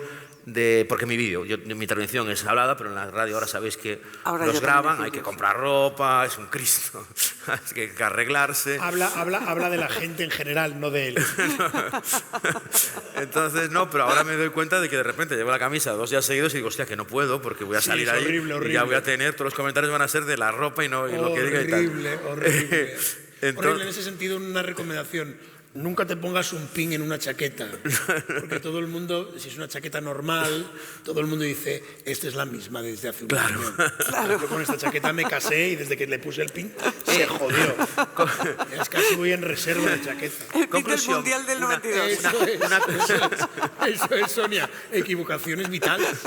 Porque mi intervención es hablada, pero en la radio ahora sabéis que los graban, hay que comprar ropa, es un Cristo, hay que arreglarse. Habla de la gente en general, no de él. Entonces, no, pero ahora me doy cuenta de que de repente llevo la camisa 2 días seguidos y digo, hostia, que no puedo porque voy a salir ahí horrible. Y ya voy a tener, todos los comentarios van a ser de la ropa y no y lo que diga y tal. Horrible. Horrible, en ese sentido, una recomendación. Nunca te pongas un pin en una chaqueta, porque todo el mundo, si es una chaqueta normal, todo el mundo dice, esta es la misma desde hace un año. Claro. Yo con esta chaqueta me casé y desde que le puse el pin, se jodió. Es casi voy en reserva de chaqueta. El pin del Mundial del 92. Eso es, Sonia, equivocaciones vitales.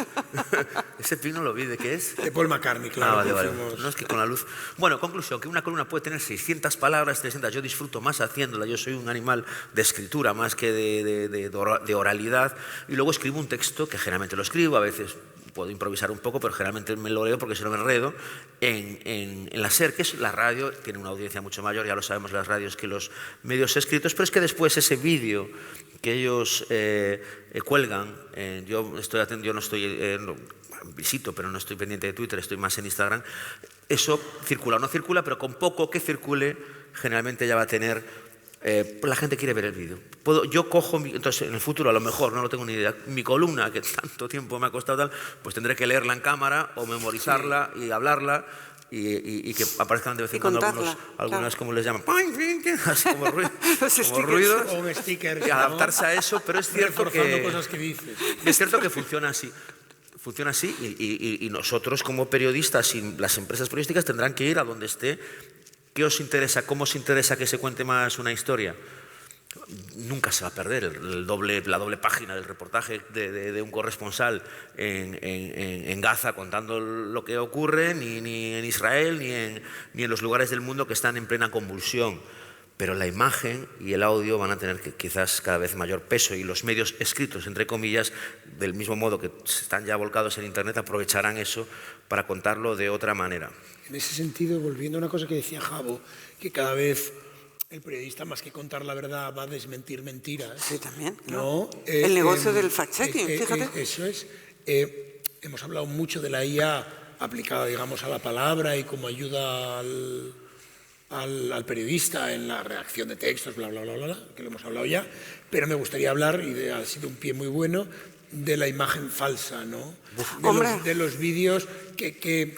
Ese pin no lo vi, ¿de qué es? De Paul McCartney, claro. Vale. No, es que con la luz... Bueno, conclusión, que una columna puede tener 600 palabras, 300, yo disfruto más haciéndola, yo soy un animal de escritura más que de oralidad, y luego escribo un texto que generalmente lo escribo, a veces puedo improvisar un poco, pero generalmente me lo leo porque si no me enredo, en la SER, que es la radio, tiene una audiencia mucho mayor, ya lo sabemos las radios, que los medios escritos, pero es que después ese vídeo que ellos cuelgan, yo no estoy... visito, pero no estoy pendiente de Twitter, estoy más en Instagram, eso circula o no circula, pero con poco que circule, generalmente ya va a tener... la gente quiere ver el vídeo. Yo cojo, entonces en el futuro a lo mejor, no lo tengo ni idea, mi columna, que tanto tiempo me ha costado tal, pues tendré que leerla en cámara o memorizarla y hablarla y que aparezcan de vez en cuando algunas, como les llaman, así como ruidos, o stickers, y adaptarse a eso, pero es cierto cosas que dices. Es cierto que funciona así. Funciona así y nosotros como periodistas y las empresas periodísticas tendrán que ir a donde esté. ¿Qué os interesa? ¿Cómo os interesa que se cuente más una historia? Nunca se va a perder la doble página del reportaje de un corresponsal en Gaza contando lo que ocurre, ni en Israel, ni en los lugares del mundo que están en plena convulsión. Pero la imagen y el audio van a tener quizás cada vez mayor peso y los medios escritos, entre comillas, del mismo modo que están ya volcados en Internet, aprovecharán eso para contarlo de otra manera. En ese sentido, volviendo a una cosa que decía Javo, que cada vez el periodista, más que contar la verdad, va a desmentir mentiras. Sí, también. ¿No? El negocio del fact-checking, fíjate. Eso es. Hemos hablado mucho de la IA aplicada, digamos, a la palabra y como ayuda al periodista en la redacción de textos, bla, bla, bla, bla, que lo hemos hablado ya, pero me gustaría hablar, y ha sido un pie muy bueno, de la imagen falsa, ¿no? De los vídeos que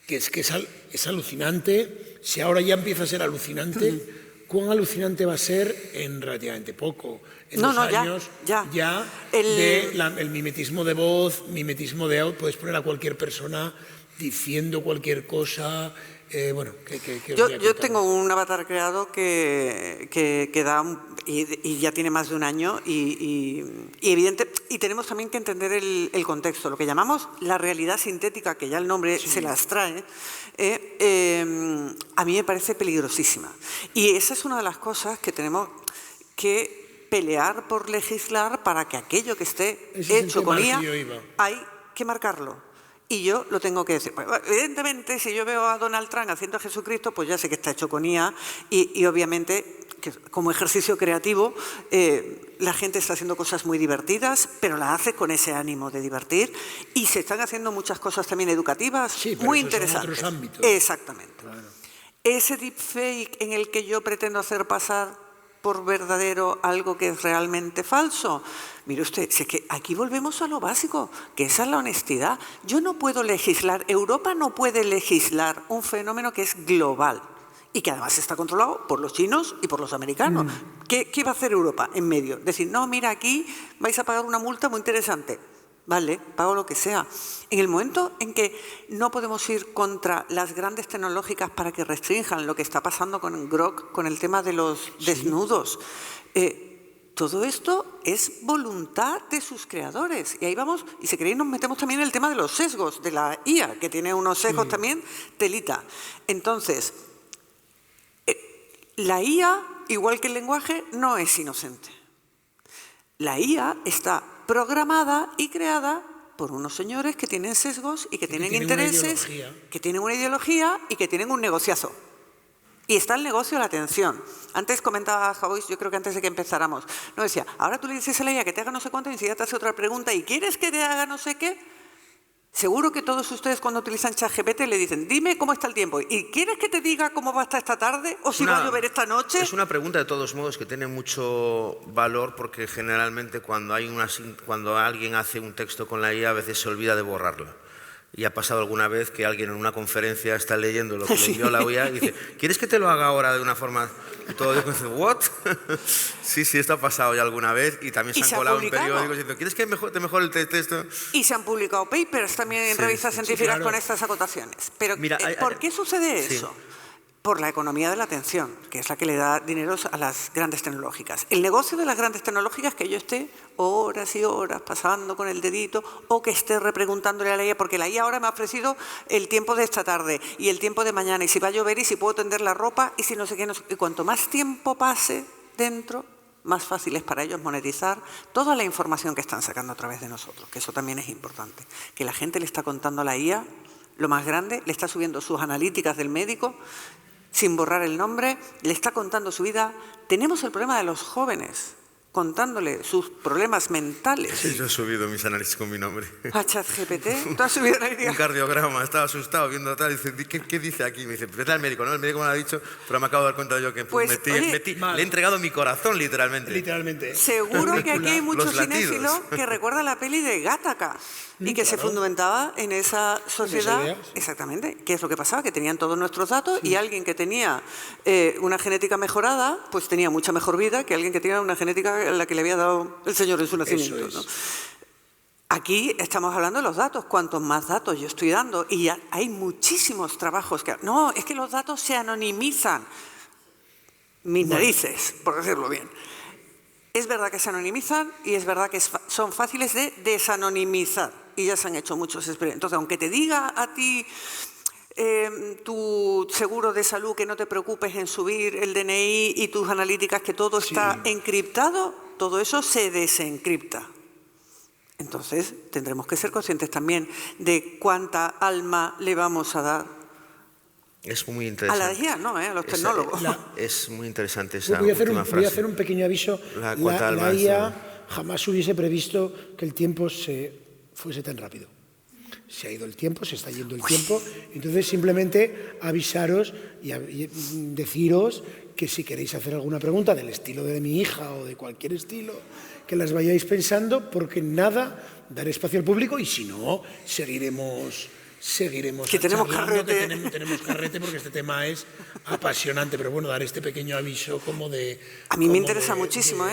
es alucinante. Si ahora ya empieza a ser alucinante, ¿cuán alucinante va a ser en relativamente poco? En 2 años ya el mimetismo de voz, mimetismo de audio, puedes poner a cualquier persona diciendo cualquier cosa. Bueno, yo tengo un avatar creado que da y ya tiene más de un año y tenemos también que entender el contexto, lo que llamamos la realidad sintética, que ya el nombre se las trae, a mí me parece peligrosísima. Y esa es una de las cosas que tenemos que pelear por legislar para que aquello que esté hecho con IA hay que marcarlo. Y yo lo tengo que decir. Pues, evidentemente, si yo veo a Donald Trump haciendo a Jesucristo, pues ya sé que está hecho con IA y obviamente, que como ejercicio creativo, la gente está haciendo cosas muy divertidas, pero la hace con ese ánimo de divertir y se están haciendo muchas cosas también educativas muy interesantes. Son otros ámbitos. Exactamente. Claro. Ese deepfake en el que yo pretendo hacer pasar por verdadero algo que es realmente falso. Mire usted, si es que aquí volvemos a lo básico, que esa es la honestidad. Yo no puedo legislar, Europa no puede legislar un fenómeno que es global y que además está controlado por los chinos y por los americanos. ¿Qué va a hacer Europa en medio? Decir, no, mira, aquí vais a pagar una multa muy interesante. Vale, pago lo que sea. En el momento en que no podemos ir contra las grandes tecnológicas para que restrinjan lo que está pasando con Grok, con el tema de los desnudos, todo esto es voluntad de sus creadores. Y ahí vamos, y si queréis nos metemos también en el tema de los sesgos de la IA, que tiene unos sesgos también telita. Entonces, la IA igual que el lenguaje, no es inocente. La IA está programada y creada por unos señores que tienen sesgos y que tienen intereses, que tienen una ideología y que tienen un negociazo. Y está el negocio de la atención. Antes comentaba Joyce, yo creo que antes de que empezáramos, no decía, ahora tú le dices a la IA que te haga no sé cuánto y enseguida te hace otra pregunta y ¿quieres que te haga no sé qué? Seguro que todos ustedes cuando utilizan ChatGPT le dicen, dime cómo está el tiempo. ¿Y quieres que te diga cómo va a estar esta tarde? ¿O si va a llover esta noche? Es una pregunta de todos modos que tiene mucho valor porque generalmente cuando alguien hace un texto con la IA a veces se olvida de borrarla. Y ha pasado alguna vez que alguien en una conferencia está leyendo lo que le envió la IA y dice, ¿quieres que te lo haga ahora de una forma...? Y todo el mundo dice, ¿what? Sí, esto ha pasado ya alguna vez y también se han colado en periódicos diciendo, ¿quieres que te mejore el texto? Y se han publicado papers también en revistas científicas con estas acotaciones. Pero, mira, ¿por qué sucede eso? Por la economía de la atención, que es la que le da dinero a las grandes tecnológicas. El negocio de las grandes tecnológicas es que yo esté horas y horas pasando con el dedito o que esté repreguntándole a la IA, porque la IA ahora me ha ofrecido el tiempo de esta tarde y el tiempo de mañana y si va a llover y si puedo tender la ropa y si no sé qué. Y cuanto más tiempo pase dentro, más fácil es para ellos monetizar toda la información que están sacando a través de nosotros, que eso también es importante. Que la gente le está contando a la IA lo más grande, le está subiendo sus analíticas del médico, sin borrar el nombre, le está contando su vida. Tenemos el problema de los jóvenes, contándole sus problemas mentales. Sí, yo he subido mis análisis con mi nombre. ¿A ChatGPT? ¿Tú has subido analíticas? Un cardiograma, estaba asustado viendo tal, y dice, ¿qué dice aquí? Me dice, vete al médico, ¿no? El médico me lo ha dicho, pero me acabo de dar cuenta yo que le he entregado mi corazón, literalmente. Literalmente. Seguro que aquí hay muchos cinéfilos que recuerdan la peli de Gattaca y que se fundamentaba en esa sociedad. Exactamente. ¿Qué es lo que pasaba? Que tenían todos nuestros datos y alguien que tenía una genética mejorada, pues tenía mucha mejor vida que alguien que tenía una genética en la que le había dado el Señor en su nacimiento. ¿No? Aquí estamos hablando de los datos. Cuantos más datos yo estoy dando, y ya hay muchísimos trabajos que... No, es que los datos se anonimizan. Mis narices, por decirlo bien. Es verdad que se anonimizan y es verdad que son fáciles de desanonimizar. Y ya se han hecho muchos experimentos. Entonces, aunque te diga a ti tu seguro de salud que no te preocupes en subir el DNI y tus analíticas, que todo está encriptado, todo eso se desencripta. Entonces, tendremos que ser conscientes también de cuánta alma le vamos a dar. Es muy interesante. A la IA, no, a los tecnólogos. Es muy interesante esa voy a frase. hacer un pequeño aviso. La IA jamás hubiese previsto que el tiempo fuese tan rápido. Se ha ido el tiempo, se está yendo el tiempo. Entonces, simplemente avisaros y deciros que si queréis hacer alguna pregunta del estilo de mi hija o de cualquier estilo, que las vayáis pensando, porque nada, daré espacio al público y si no, seguiremos que tenemos carrete. Tenemos carrete porque este tema es apasionante, pero bueno, dar este pequeño aviso como de... A mí me interesa muchísimo,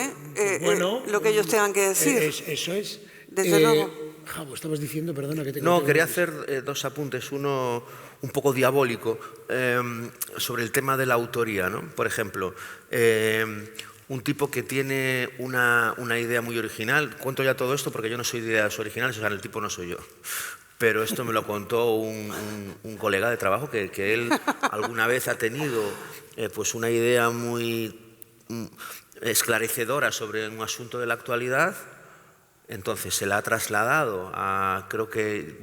lo que ellos tengan que decir. Eso es. Desde luego. Javo, estabas diciendo, perdona que te... No, quería hacer dos apuntes, uno un poco diabólico, sobre el tema de la autoría, ¿no? Por ejemplo, un tipo que tiene una idea muy original, cuento ya todo esto porque yo no soy de ideas originales, o sea, el tipo no soy yo. Pero esto me lo contó un colega de trabajo que él alguna vez ha tenido pues una idea muy esclarecedora sobre un asunto de la actualidad. Entonces se la ha trasladado a, creo que,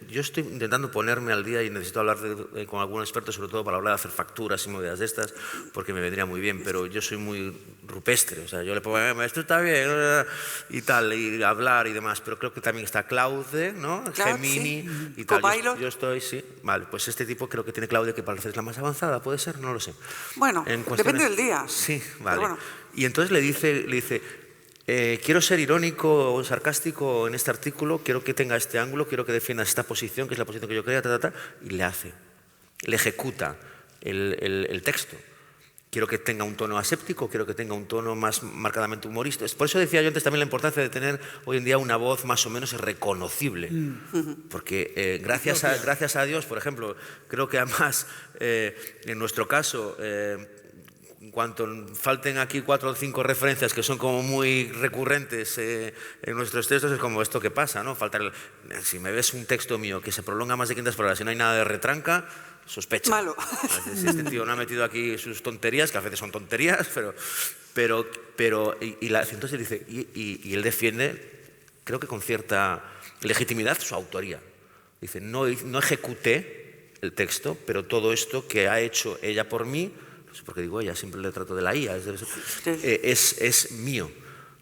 yo estoy intentando ponerme al día y necesito hablar con algún experto, sobre todo para hablar de hacer facturas y movidas de estas, porque me vendría muy bien, pero yo soy muy rupestre, o sea, yo le pongo, esto está bien, y tal, y hablar y demás, pero creo que también está Claude, ¿no? Claro, Gemini sí. y tal. Copilot. Yo estoy, sí, vale, pues este tipo creo que tiene Claude, que parece es la más avanzada, ¿puede ser? No lo sé. Bueno, depende del día. Sí, vale. Bueno. Y entonces le dice quiero ser irónico o sarcástico en este artículo, quiero que tenga este ángulo, quiero que defiendas esta posición, que es la posición que yo crea, y le ejecuta el texto. Quiero que tenga un tono aséptico, quiero que tenga un tono más marcadamente humorista. Por eso decía yo antes también la importancia de tener hoy en día una voz más o menos reconocible. Porque gracias a Dios, por ejemplo, creo que además en nuestro caso... En cuanto falten aquí 4 o 5 referencias que son como muy recurrentes en nuestros textos, es como esto que pasa, ¿no? Si me ves un texto mío que se prolonga más de 500 palabras y no hay nada de retranca, sospecha. Malo. Si este tío no ha metido aquí sus tonterías, que a veces son tonterías, entonces dice, y él defiende, creo que con cierta legitimidad, su autoría. Dice, no ejecuté el texto, pero todo esto que ha hecho ella por mí, no sé por qué digo ella, siempre le trato de la IA, es mío,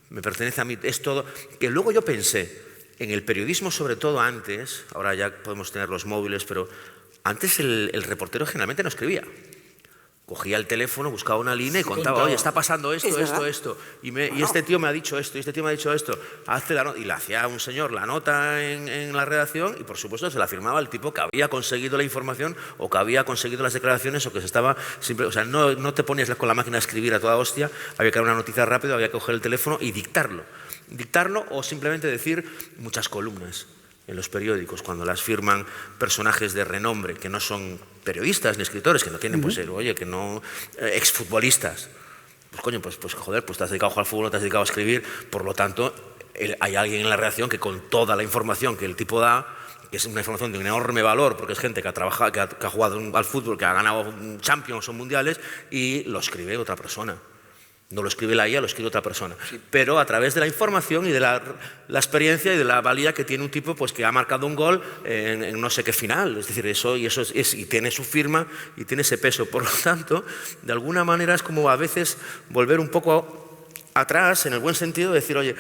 me pertenece a mí, es todo. Que luego yo pensé, en el periodismo sobre todo antes, ahora ya podemos tener los móviles, pero antes el reportero generalmente no escribía. Cogía el teléfono, buscaba una línea y contaba, oye, está pasando esto. Y este tío me ha dicho esto, y este tío me ha dicho esto. Y le hacía a un señor la nota en la redacción y, por supuesto, se la firmaba el tipo que había conseguido la información o que había conseguido las declaraciones o que se estaba... o sea, no te ponías con la máquina a escribir a toda hostia, había que dar una noticia rápido, había que coger el teléfono y dictarlo. Dictarlo o simplemente decir muchas columnas en los periódicos, cuando las firman personajes de renombre, que no son periodistas ni escritores, que no tienen, que no exfutbolistas. Pues coño, pues joder, pues te has dedicado a jugar al fútbol, no te has dedicado a escribir, por lo tanto, hay alguien en la redacción que con toda la información que el tipo da, que es una información de un enorme valor, porque es gente que ha jugado al fútbol, que ha ganado Champions o mundiales, y lo escribe otra persona. No lo escribe la IA, lo escribe otra persona. Sí. Pero a través de la información y de la experiencia y de la valía que tiene un tipo pues, que ha marcado un gol en no sé qué final. Es decir, y tiene su firma y tiene ese peso. Por lo tanto, de alguna manera es como a veces volver un poco atrás, en el buen sentido, de decir, oye,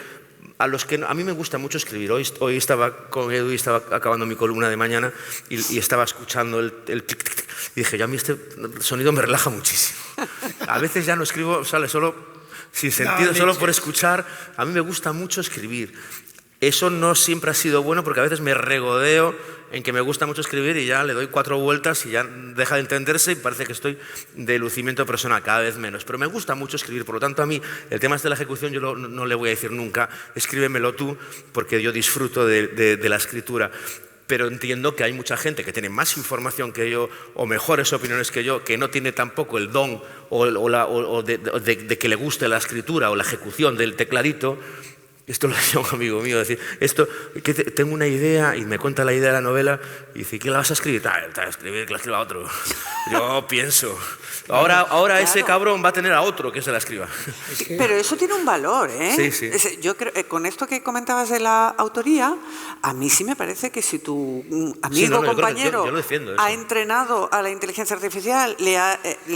a mí me gusta mucho escribir. Hoy estaba con Edu y estaba acabando mi columna de mañana y estaba escuchando el tic, tic, tic, y dije, yo a mí este sonido me relaja muchísimo. A veces ya no escribo, solo sin sentido, solo por escuchar. A mí me gusta mucho escribir. Eso no siempre ha sido bueno porque a veces me regodeo en que me gusta mucho escribir y ya le doy 4 vueltas y ya deja de entenderse y parece que estoy de lucimiento personal, cada vez menos. Pero me gusta mucho escribir, por lo tanto a mí el tema de la ejecución yo no le voy a decir nunca, escríbemelo tú, porque yo disfruto de la escritura. Pero entiendo que hay mucha gente que tiene más información que yo o mejores opiniones que yo, que no tiene tampoco el don de que le guste la escritura o la ejecución del tecladito. Esto lo decía un amigo mío, decir, tengo una idea y me cuenta la idea de la novela y dice, ¿qué la vas a escribir? Escribir, que la escriba otro. Yo pienso, ahora claro. Ese cabrón va a tener a otro que se la escriba. Pero eso tiene un valor, ¿eh? Sí. Yo creo, con esto que comentabas de la autoría, a mí sí me parece que si tu amigo o compañero yo defiendo eso. Ha entrenado a la inteligencia artificial, le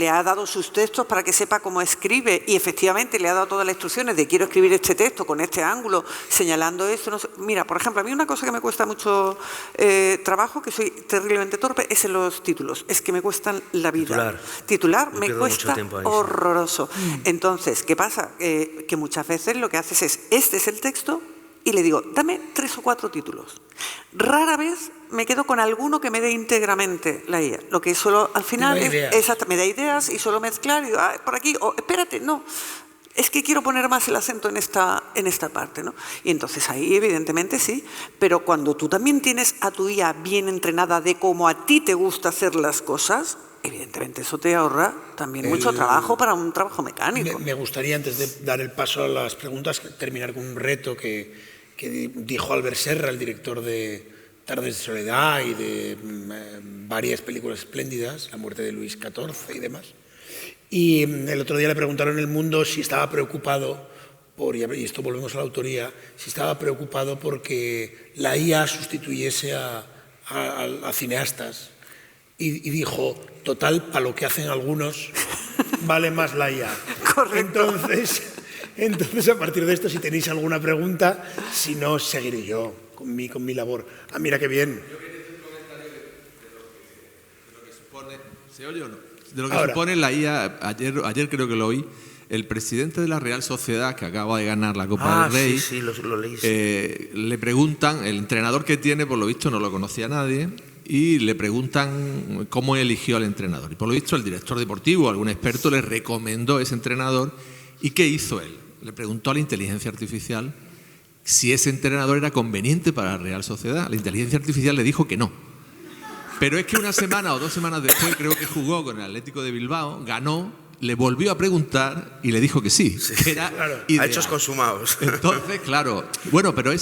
ha dado sus textos para que sepa cómo escribe y efectivamente le ha dado todas las instrucciones de quiero escribir este texto con este ángulo, señalando esto. No sé. Mira, por ejemplo, a mí una cosa que me cuesta mucho trabajo, que soy terriblemente torpe, es en los títulos. Es que me cuestan la vida. Titular me cuesta horroroso. Entonces, ¿qué pasa? Que muchas veces lo que haces es, este es el texto, y le digo, dame 3 o 4 títulos. Rara vez me quedo con alguno que me dé íntegramente la IA. Lo que solo al final me da ideas y solo mezclar y digo, por aquí, espérate, no. Es que quiero poner más el acento en esta parte, ¿no? Y entonces ahí evidentemente sí, pero cuando tú también tienes a tu IA bien entrenada de cómo a ti te gusta hacer las cosas, evidentemente eso te ahorra también mucho trabajo para un trabajo mecánico. Me gustaría, antes de dar el paso a las preguntas, terminar con un reto que dijo Albert Serra, el director de Tardes de Soledad y de varias películas espléndidas, La muerte de Luis XIV y demás. Y el otro día le preguntaron en El Mundo si estaba preocupado y esto volvemos a la autoría, si estaba preocupado porque la IA sustituyese a cineastas. Y dijo, total, para lo que hacen algunos, vale más la IA. Correcto. Entonces, a partir de esto, si tenéis alguna pregunta, si no, seguiré yo con mi labor. Mira qué bien. Yo quería hacer un comentario de lo que supone... ¿Se oye o no? De lo que supone la IA, ayer creo que lo oí, el presidente de la Real Sociedad, que acaba de ganar la Copa del Rey, sí, lo leí. Le preguntan, el entrenador que tiene, por lo visto no lo conocía nadie, y le preguntan cómo eligió al entrenador. Y por lo visto el director deportivo, algún experto, le recomendó ese entrenador. ¿Y qué hizo él? Le preguntó a la inteligencia artificial si ese entrenador era conveniente para la Real Sociedad. La inteligencia artificial le dijo que no. Pero es que 1 semana o 2 semanas después, creo que jugó con el Atlético de Bilbao, ganó, le volvió a preguntar y le dijo que sí, que era ideal. A hechos consumados. Entonces, claro, bueno, pero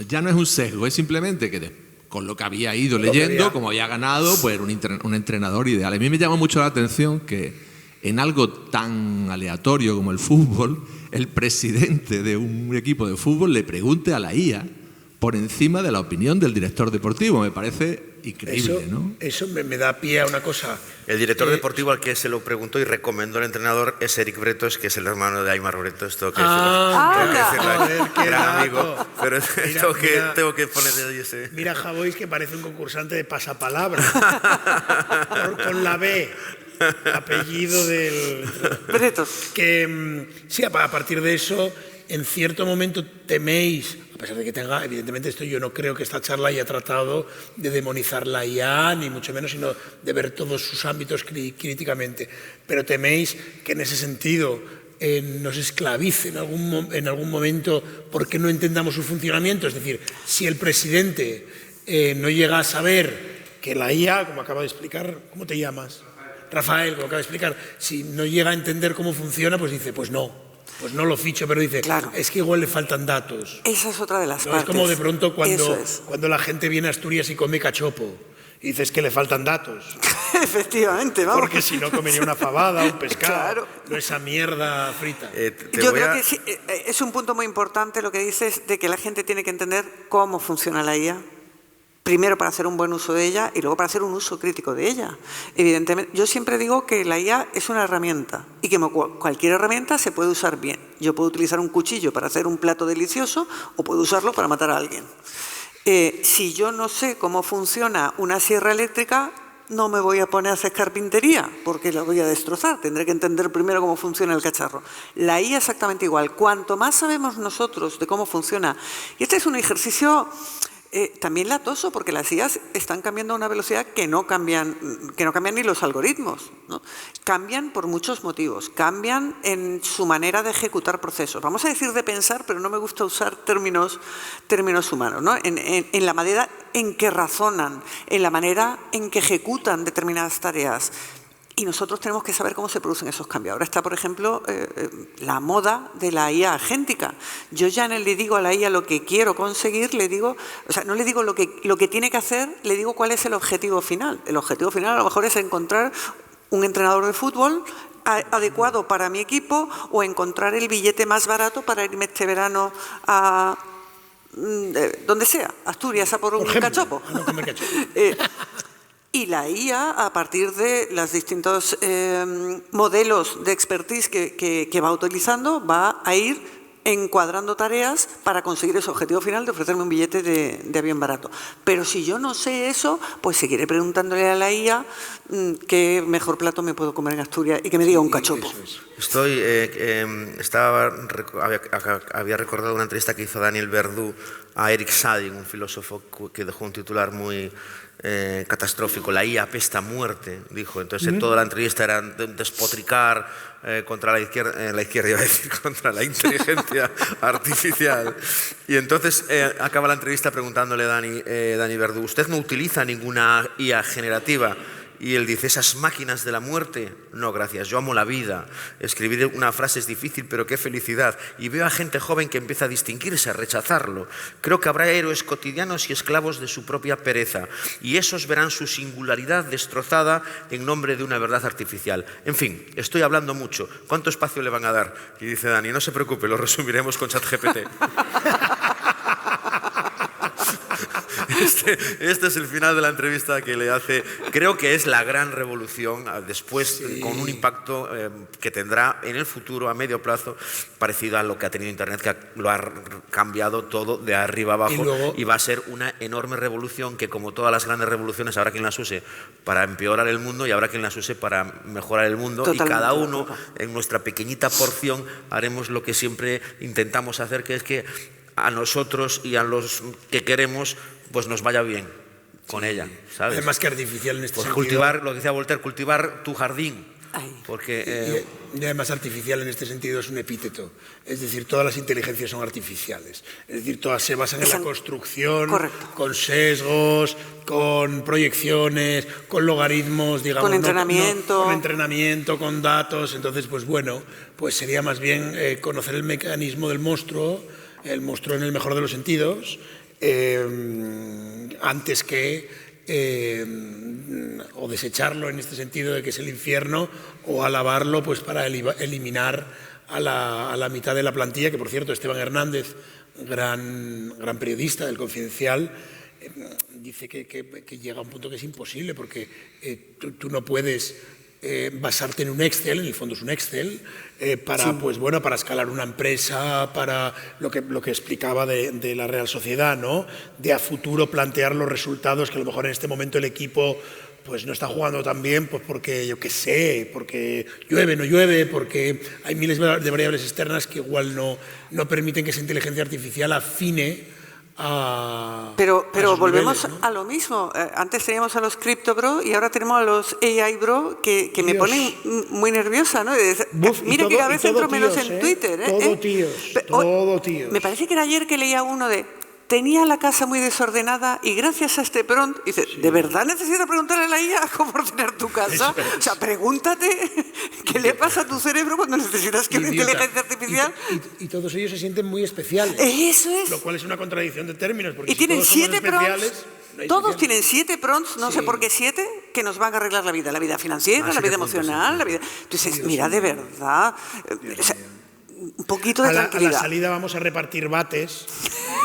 ya no es un sesgo, es simplemente que con lo que había ido leyendo, como había ganado, pues era un entrenador ideal. A mí me llama mucho la atención que en algo tan aleatorio como el fútbol, el presidente de un equipo de fútbol le pregunte a la IA por encima de la opinión del director deportivo. Me parece increíble, ¿no? Eso me da pie a una cosa. El director deportivo al que se lo preguntó y recomendó el entrenador es Eric Bretos, que es el hermano de Aimar Bretos. Tengo que decirlo. Gran amigo, pero tengo que ponerle ahí ese. Mira, Javois, que parece un concursante de pasapalabra. Con la B, apellido del... Bretos. Que sí, a partir de eso, en cierto momento teméis, a pesar de que tenga, evidentemente esto yo no creo que esta charla haya tratado de demonizar la IA, ni mucho menos, sino de ver todos sus ámbitos críticamente, pero teméis que en ese sentido nos esclavice en algún momento porque no entendamos su funcionamiento. Es decir, si el presidente no llega a saber que la IA, como acaba de explicar, ¿cómo te llamas? Rafael, como acaba de explicar, si no llega a entender cómo funciona, pues dice, pues no lo ficho, pero dice, claro, es que igual le faltan datos. Esa es otra de las partes. Es como de pronto cuando la gente viene a Asturias y come cachopo y dices que le faltan datos. Efectivamente, vamos. Porque si no comería una fabada, un pescado, claro, no esa mierda frita. Yo creo que sí, es un punto muy importante lo que dices de que la gente tiene que entender cómo funciona la IA. Primero para hacer un buen uso de ella y luego para hacer un uso crítico de ella. Evidentemente, yo siempre digo que la IA es una herramienta y que cualquier herramienta se puede usar bien. Yo puedo utilizar un cuchillo para hacer un plato delicioso o puedo usarlo para matar a alguien. Si yo no sé cómo funciona una sierra eléctrica, no me voy a poner a hacer carpintería porque la voy a destrozar. Tendré que entender primero cómo funciona el cacharro. La IA exactamente igual. Cuanto más sabemos nosotros de cómo funciona, y este es un ejercicio... también latoso, porque las IAs están cambiando a una velocidad que no cambian ni los algoritmos, ¿no? Cambian por muchos motivos, cambian en su manera de ejecutar procesos. Vamos a decir de pensar, pero no me gusta usar términos humanos, ¿no? En la manera en que razonan, en la manera en que ejecutan determinadas tareas. Y nosotros tenemos que saber cómo se producen esos cambios. Ahora está, por ejemplo, la moda de la IA agéntica. Yo ya no le digo a la IA lo que quiero conseguir, no le digo lo que tiene que hacer, le digo cuál es el objetivo final. El objetivo final a lo mejor es encontrar un entrenador de fútbol adecuado para mi equipo o encontrar el billete más barato para irme este verano a... donde sea, Asturias, a por un cachopo. Y la IA, a partir de los distintos modelos de expertise que va utilizando, va a ir encuadrando tareas para conseguir ese objetivo final de ofrecerme un billete de avión barato. Pero si yo no sé eso, pues seguiré preguntándole a la IA qué mejor plato me puedo comer en Asturias y que me diga un cachopo. Había recordado una entrevista que hizo Daniel Verdú a Eric Sadin, un filósofo que dejó un titular muy... catastrófico, la IA apesta a muerte, dijo. Entonces toda la entrevista era despotricar contra la izquierda iba a decir, contra la inteligencia artificial. Y entonces acaba la entrevista preguntándole a Dani Verdú, ¿usted no utiliza ninguna IA generativa? Y él dice, ¿esas máquinas de la muerte? No, gracias, yo amo la vida. Escribir una frase es difícil, pero qué felicidad. Y veo a gente joven que empieza a distinguirse, a rechazarlo. Creo que habrá héroes cotidianos y esclavos de su propia pereza. Y esos verán su singularidad destrozada en nombre de una verdad artificial. En fin, estoy hablando mucho. ¿Cuánto espacio le van a dar? Y dice Dani, no se preocupe, lo resumiremos con ChatGPT. Este es el final de la entrevista que le hace. Creo que es la gran revolución, después con un impacto que tendrá en el futuro a medio plazo parecido a lo que ha tenido Internet, que lo ha cambiado todo de arriba abajo y va a ser una enorme revolución que, como todas las grandes revoluciones, habrá quien las use para empeorar el mundo y habrá quien las use para mejorar el mundo. Totalmente. Y cada uno en nuestra pequeñita porción haremos lo que siempre intentamos hacer, que es que a nosotros y a los que queremos pues nos vaya bien con ella, ¿sabes? Además que artificial en este sentido. Cultivar, lo que decía Voltaire, cultivar tu jardín. Porque, y además artificial en este sentido es un epíteto. Es decir, todas las inteligencias son artificiales. Es decir, todas se basan en la construcción, con sesgos, con proyecciones, con logaritmos, digamos. Con entrenamiento. Con entrenamiento, con datos. Entonces, pues bueno, pues sería más bien conocer el mecanismo del monstruo, el monstruo en el mejor de los sentidos, antes que o desecharlo en este sentido de que es el infierno, o alabarlo pues para eliminar a la mitad de la plantilla, que por cierto Esteban Hernández, gran periodista del Confidencial, dice que llega a un punto que es imposible, porque tú no puedes basarte en un Excel, en el fondo es un Excel, para escalar una empresa, para lo que explicaba de la Real Sociedad, ¿no? De a futuro plantear los resultados, que a lo mejor en este momento el equipo pues no está jugando tan bien, pues porque, yo qué sé, porque llueve, no llueve, porque hay miles de variables externas que igual no permiten que esa inteligencia artificial afine pero volvemos niveles, ¿no? a lo mismo. Antes teníamos a los Crypto Bro y ahora tenemos a los AI Bro que me ponen muy nerviosa, ¿no? Mira que cada vez entro menos en Twitter. Todo tíos. Me parece que era ayer que leía uno de: tenía la casa muy desordenada y gracias a este prompt, dice, ¿de verdad necesitas preguntarle a la IA cómo ordenar tu casa? O sea, pregúntate qué le pasa a tu cerebro cuando necesitas que una inteligencia artificial... Y todos ellos se sienten muy especiales. Eso es. Lo cual es una contradicción de términos, porque y tienen todos somos 7 especiales, prompts, no hay todos especiales. tienen 7 prompts, no sé por qué 7, que nos van a arreglar la vida financiera, la vida emocional, la vida... Entonces, mira, de verdad... un poquito de tranquilidad. A la salida vamos a repartir bates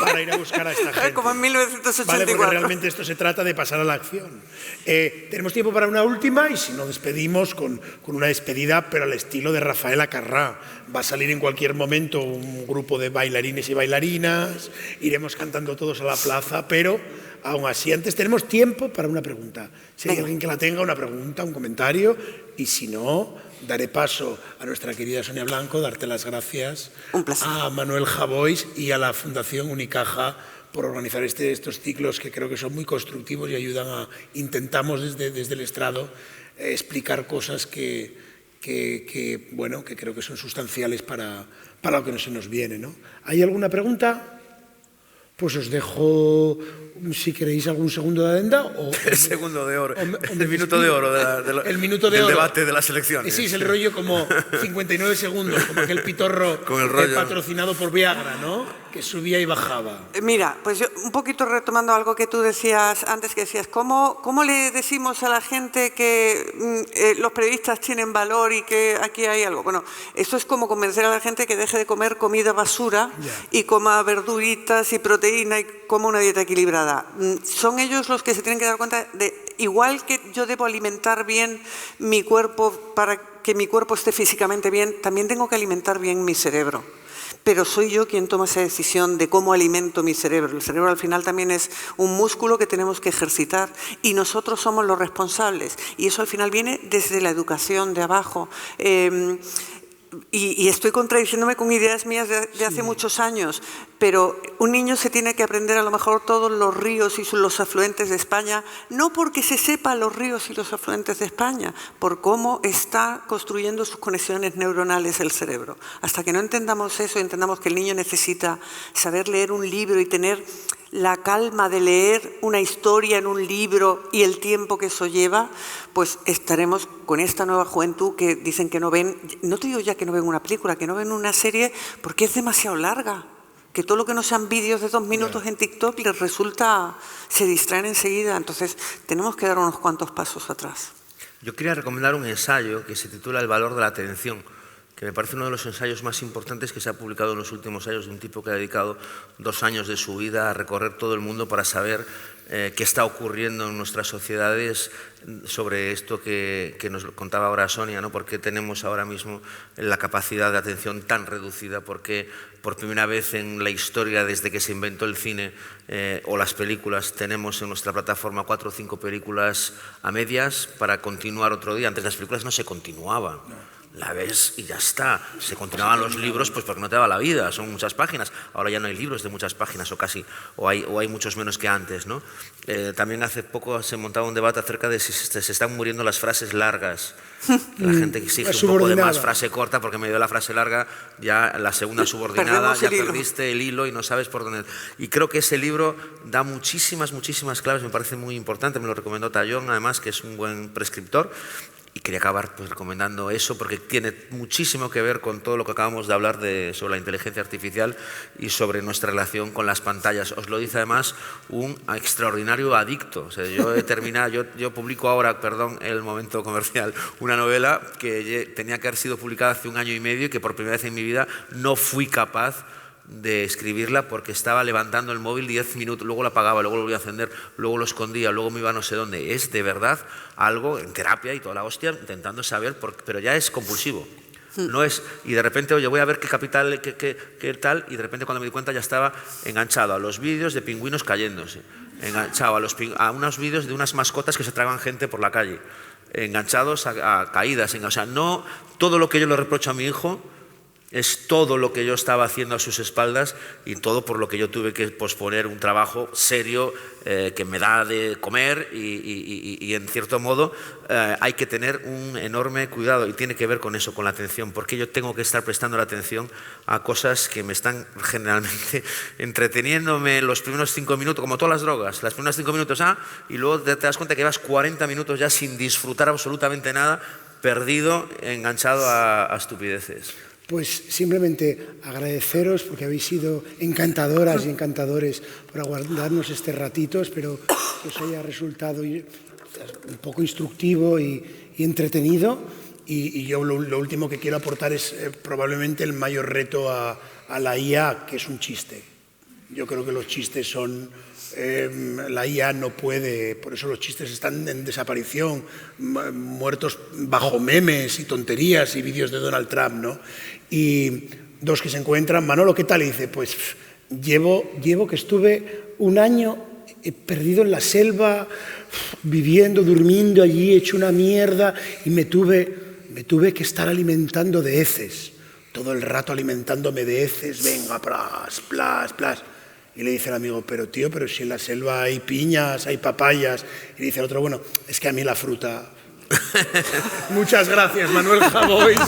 para ir a buscar a esta gente. Como en 1984. Vale, porque realmente esto se trata de pasar a la acción. Tenemos tiempo para una última y si no despedimos con una despedida, pero al estilo de Rafaela Carrà. Va a salir en cualquier momento un grupo de bailarines y bailarinas, iremos cantando todos a la plaza, pero aún así antes tenemos tiempo para una pregunta. Si hay alguien que la tenga, una pregunta, un comentario, y si no, daré paso a nuestra querida Sonia Blanco, darte las gracias, un placer, a Manuel Javois y a la Fundación Unicaja por organizar estos ciclos que creo que son muy constructivos y ayudan intentamos desde el estrado explicar cosas que creo que son sustanciales para lo que se nos viene, ¿no? ¿Hay alguna pregunta? Pues os dejo, si queréis, algún segundo de adenda. El segundo de oro, el minuto de oro del debate de las elecciones. Sí, es el rollo como 59 segundos, como aquel pitorro con el rollo patrocinado por Viagra, ¿no? Que subía y bajaba. Mira, pues yo un poquito retomando algo que tú decías antes, que decías, ¿cómo le decimos a la gente que los periodistas tienen valor y que aquí hay algo? Bueno, esto es como convencer a la gente que deje de comer comida basura y coma verduritas y proteína y coma una dieta equilibrada. Son ellos los que se tienen que dar cuenta de, igual que yo debo alimentar bien mi cuerpo para que mi cuerpo esté físicamente bien, también tengo que alimentar bien mi cerebro. Pero soy yo quien toma esa decisión de cómo alimento mi cerebro. El cerebro al final también es un músculo que tenemos que ejercitar y nosotros somos los responsables. Y eso al final viene desde la educación de abajo. Y estoy contradiciéndome con ideas mías de hace muchos años, pero un niño se tiene que aprender a lo mejor todos los ríos y los afluentes de España, no porque se sepa los ríos y los afluentes de España, por cómo está construyendo sus conexiones neuronales el cerebro. Hasta que no entendamos eso, entendamos que el niño necesita saber leer un libro y tener la calma de leer una historia en un libro y el tiempo que eso lleva, pues estaremos con esta nueva juventud que dicen que no ven, no te digo ya que no ven una película, que no ven una serie porque es demasiado larga, que todo lo que no sean vídeos de 2 minutos en TikTok les resulta, se distraen enseguida, entonces tenemos que dar unos cuantos pasos atrás. Yo quería recomendar un ensayo que se titula El valor de la atención, que me parece uno de los ensayos más importantes que se ha publicado en los últimos años, de un tipo que ha dedicado 2 años de su vida a recorrer todo el mundo para saber qué está ocurriendo en nuestras sociedades sobre esto que nos contaba ahora Sonia, ¿no? ¿Por qué tenemos ahora mismo la capacidad de atención tan reducida? ¿Por qué por primera vez en la historia, desde que se inventó el cine o las películas, tenemos en nuestra plataforma 4 o 5 películas a medias para continuar otro día? Antes las películas no se continuaban. La ves y ya está. Se continuaban los libros pues porque no te daba la vida, son muchas páginas. Ahora ya no hay libros de muchas páginas o casi, o hay muchos menos que antes, ¿no? También hace poco se montaba un debate acerca de si se están muriendo las frases largas. La gente exige un poco de más frase corta porque en medio de la frase larga ya la segunda subordinada, ya perdiste el hilo y no sabes por dónde. Y creo que ese libro da muchísimas claves, me parece muy importante, me lo recomendó Tallón además, que es un buen prescriptor. Y quería acabar pues, recomendando eso porque tiene muchísimo que ver con todo lo que acabamos de hablar sobre la inteligencia artificial y sobre nuestra relación con las pantallas. Os lo dice además un extraordinario adicto. O sea, yo publico ahora, perdón, el momento comercial, una novela que tenía que haber sido publicada hace 1 año y medio y que por primera vez en mi vida no fui capaz de escribirla porque estaba levantando el móvil 10 minutos, luego lo apagaba, luego lo volvía a encender, luego lo escondía, luego me iba a no sé dónde. Es de verdad algo en terapia y toda la hostia intentando saber, pero ya es compulsivo. No es, y de repente, oye, voy a ver qué capital, qué tal, y de repente cuando me di cuenta ya estaba enganchado a los vídeos de pingüinos cayéndose, enganchado a unos vídeos de unas mascotas que se tragan gente por la calle, enganchados a caídas, o sea, no todo lo que yo le reprocho a mi hijo es todo lo que yo estaba haciendo a sus espaldas y todo por lo que yo tuve que posponer un trabajo serio que me da de comer y en cierto modo hay que tener un enorme cuidado y tiene que ver con eso, con la atención, porque yo tengo que estar prestando la atención a cosas que me están generalmente entreteniéndome los primeros 5 minutos, como todas las drogas, los primeros 5 minutos y luego te das cuenta que vas 40 minutos ya sin disfrutar absolutamente nada, perdido, enganchado a estupideces. Pues simplemente agradeceros porque habéis sido encantadoras y encantadores por aguardarnos este ratito. Espero que os haya resultado un poco instructivo y entretenido. Y yo lo último que quiero aportar es probablemente el mayor reto a la IA, que es un chiste. Yo creo que los chistes son... la IA no puede, por eso los chistes están en desaparición, muertos bajo memes y tonterías y vídeos de Donald Trump, ¿no? Y dos que se encuentran, Manolo, ¿qué tal? Y dice, pues llevo que estuve 1 año perdido en la selva, viviendo, durmiendo allí, hecho una mierda, y me tuve que estar alimentando de heces, todo el rato alimentándome de heces, venga, plas, plas, plas. Y le dice el amigo, pero tío, pero si en la selva hay piñas, hay papayas. Y dice el otro, bueno, es que a mí la fruta... Muchas gracias, Manuel Javois.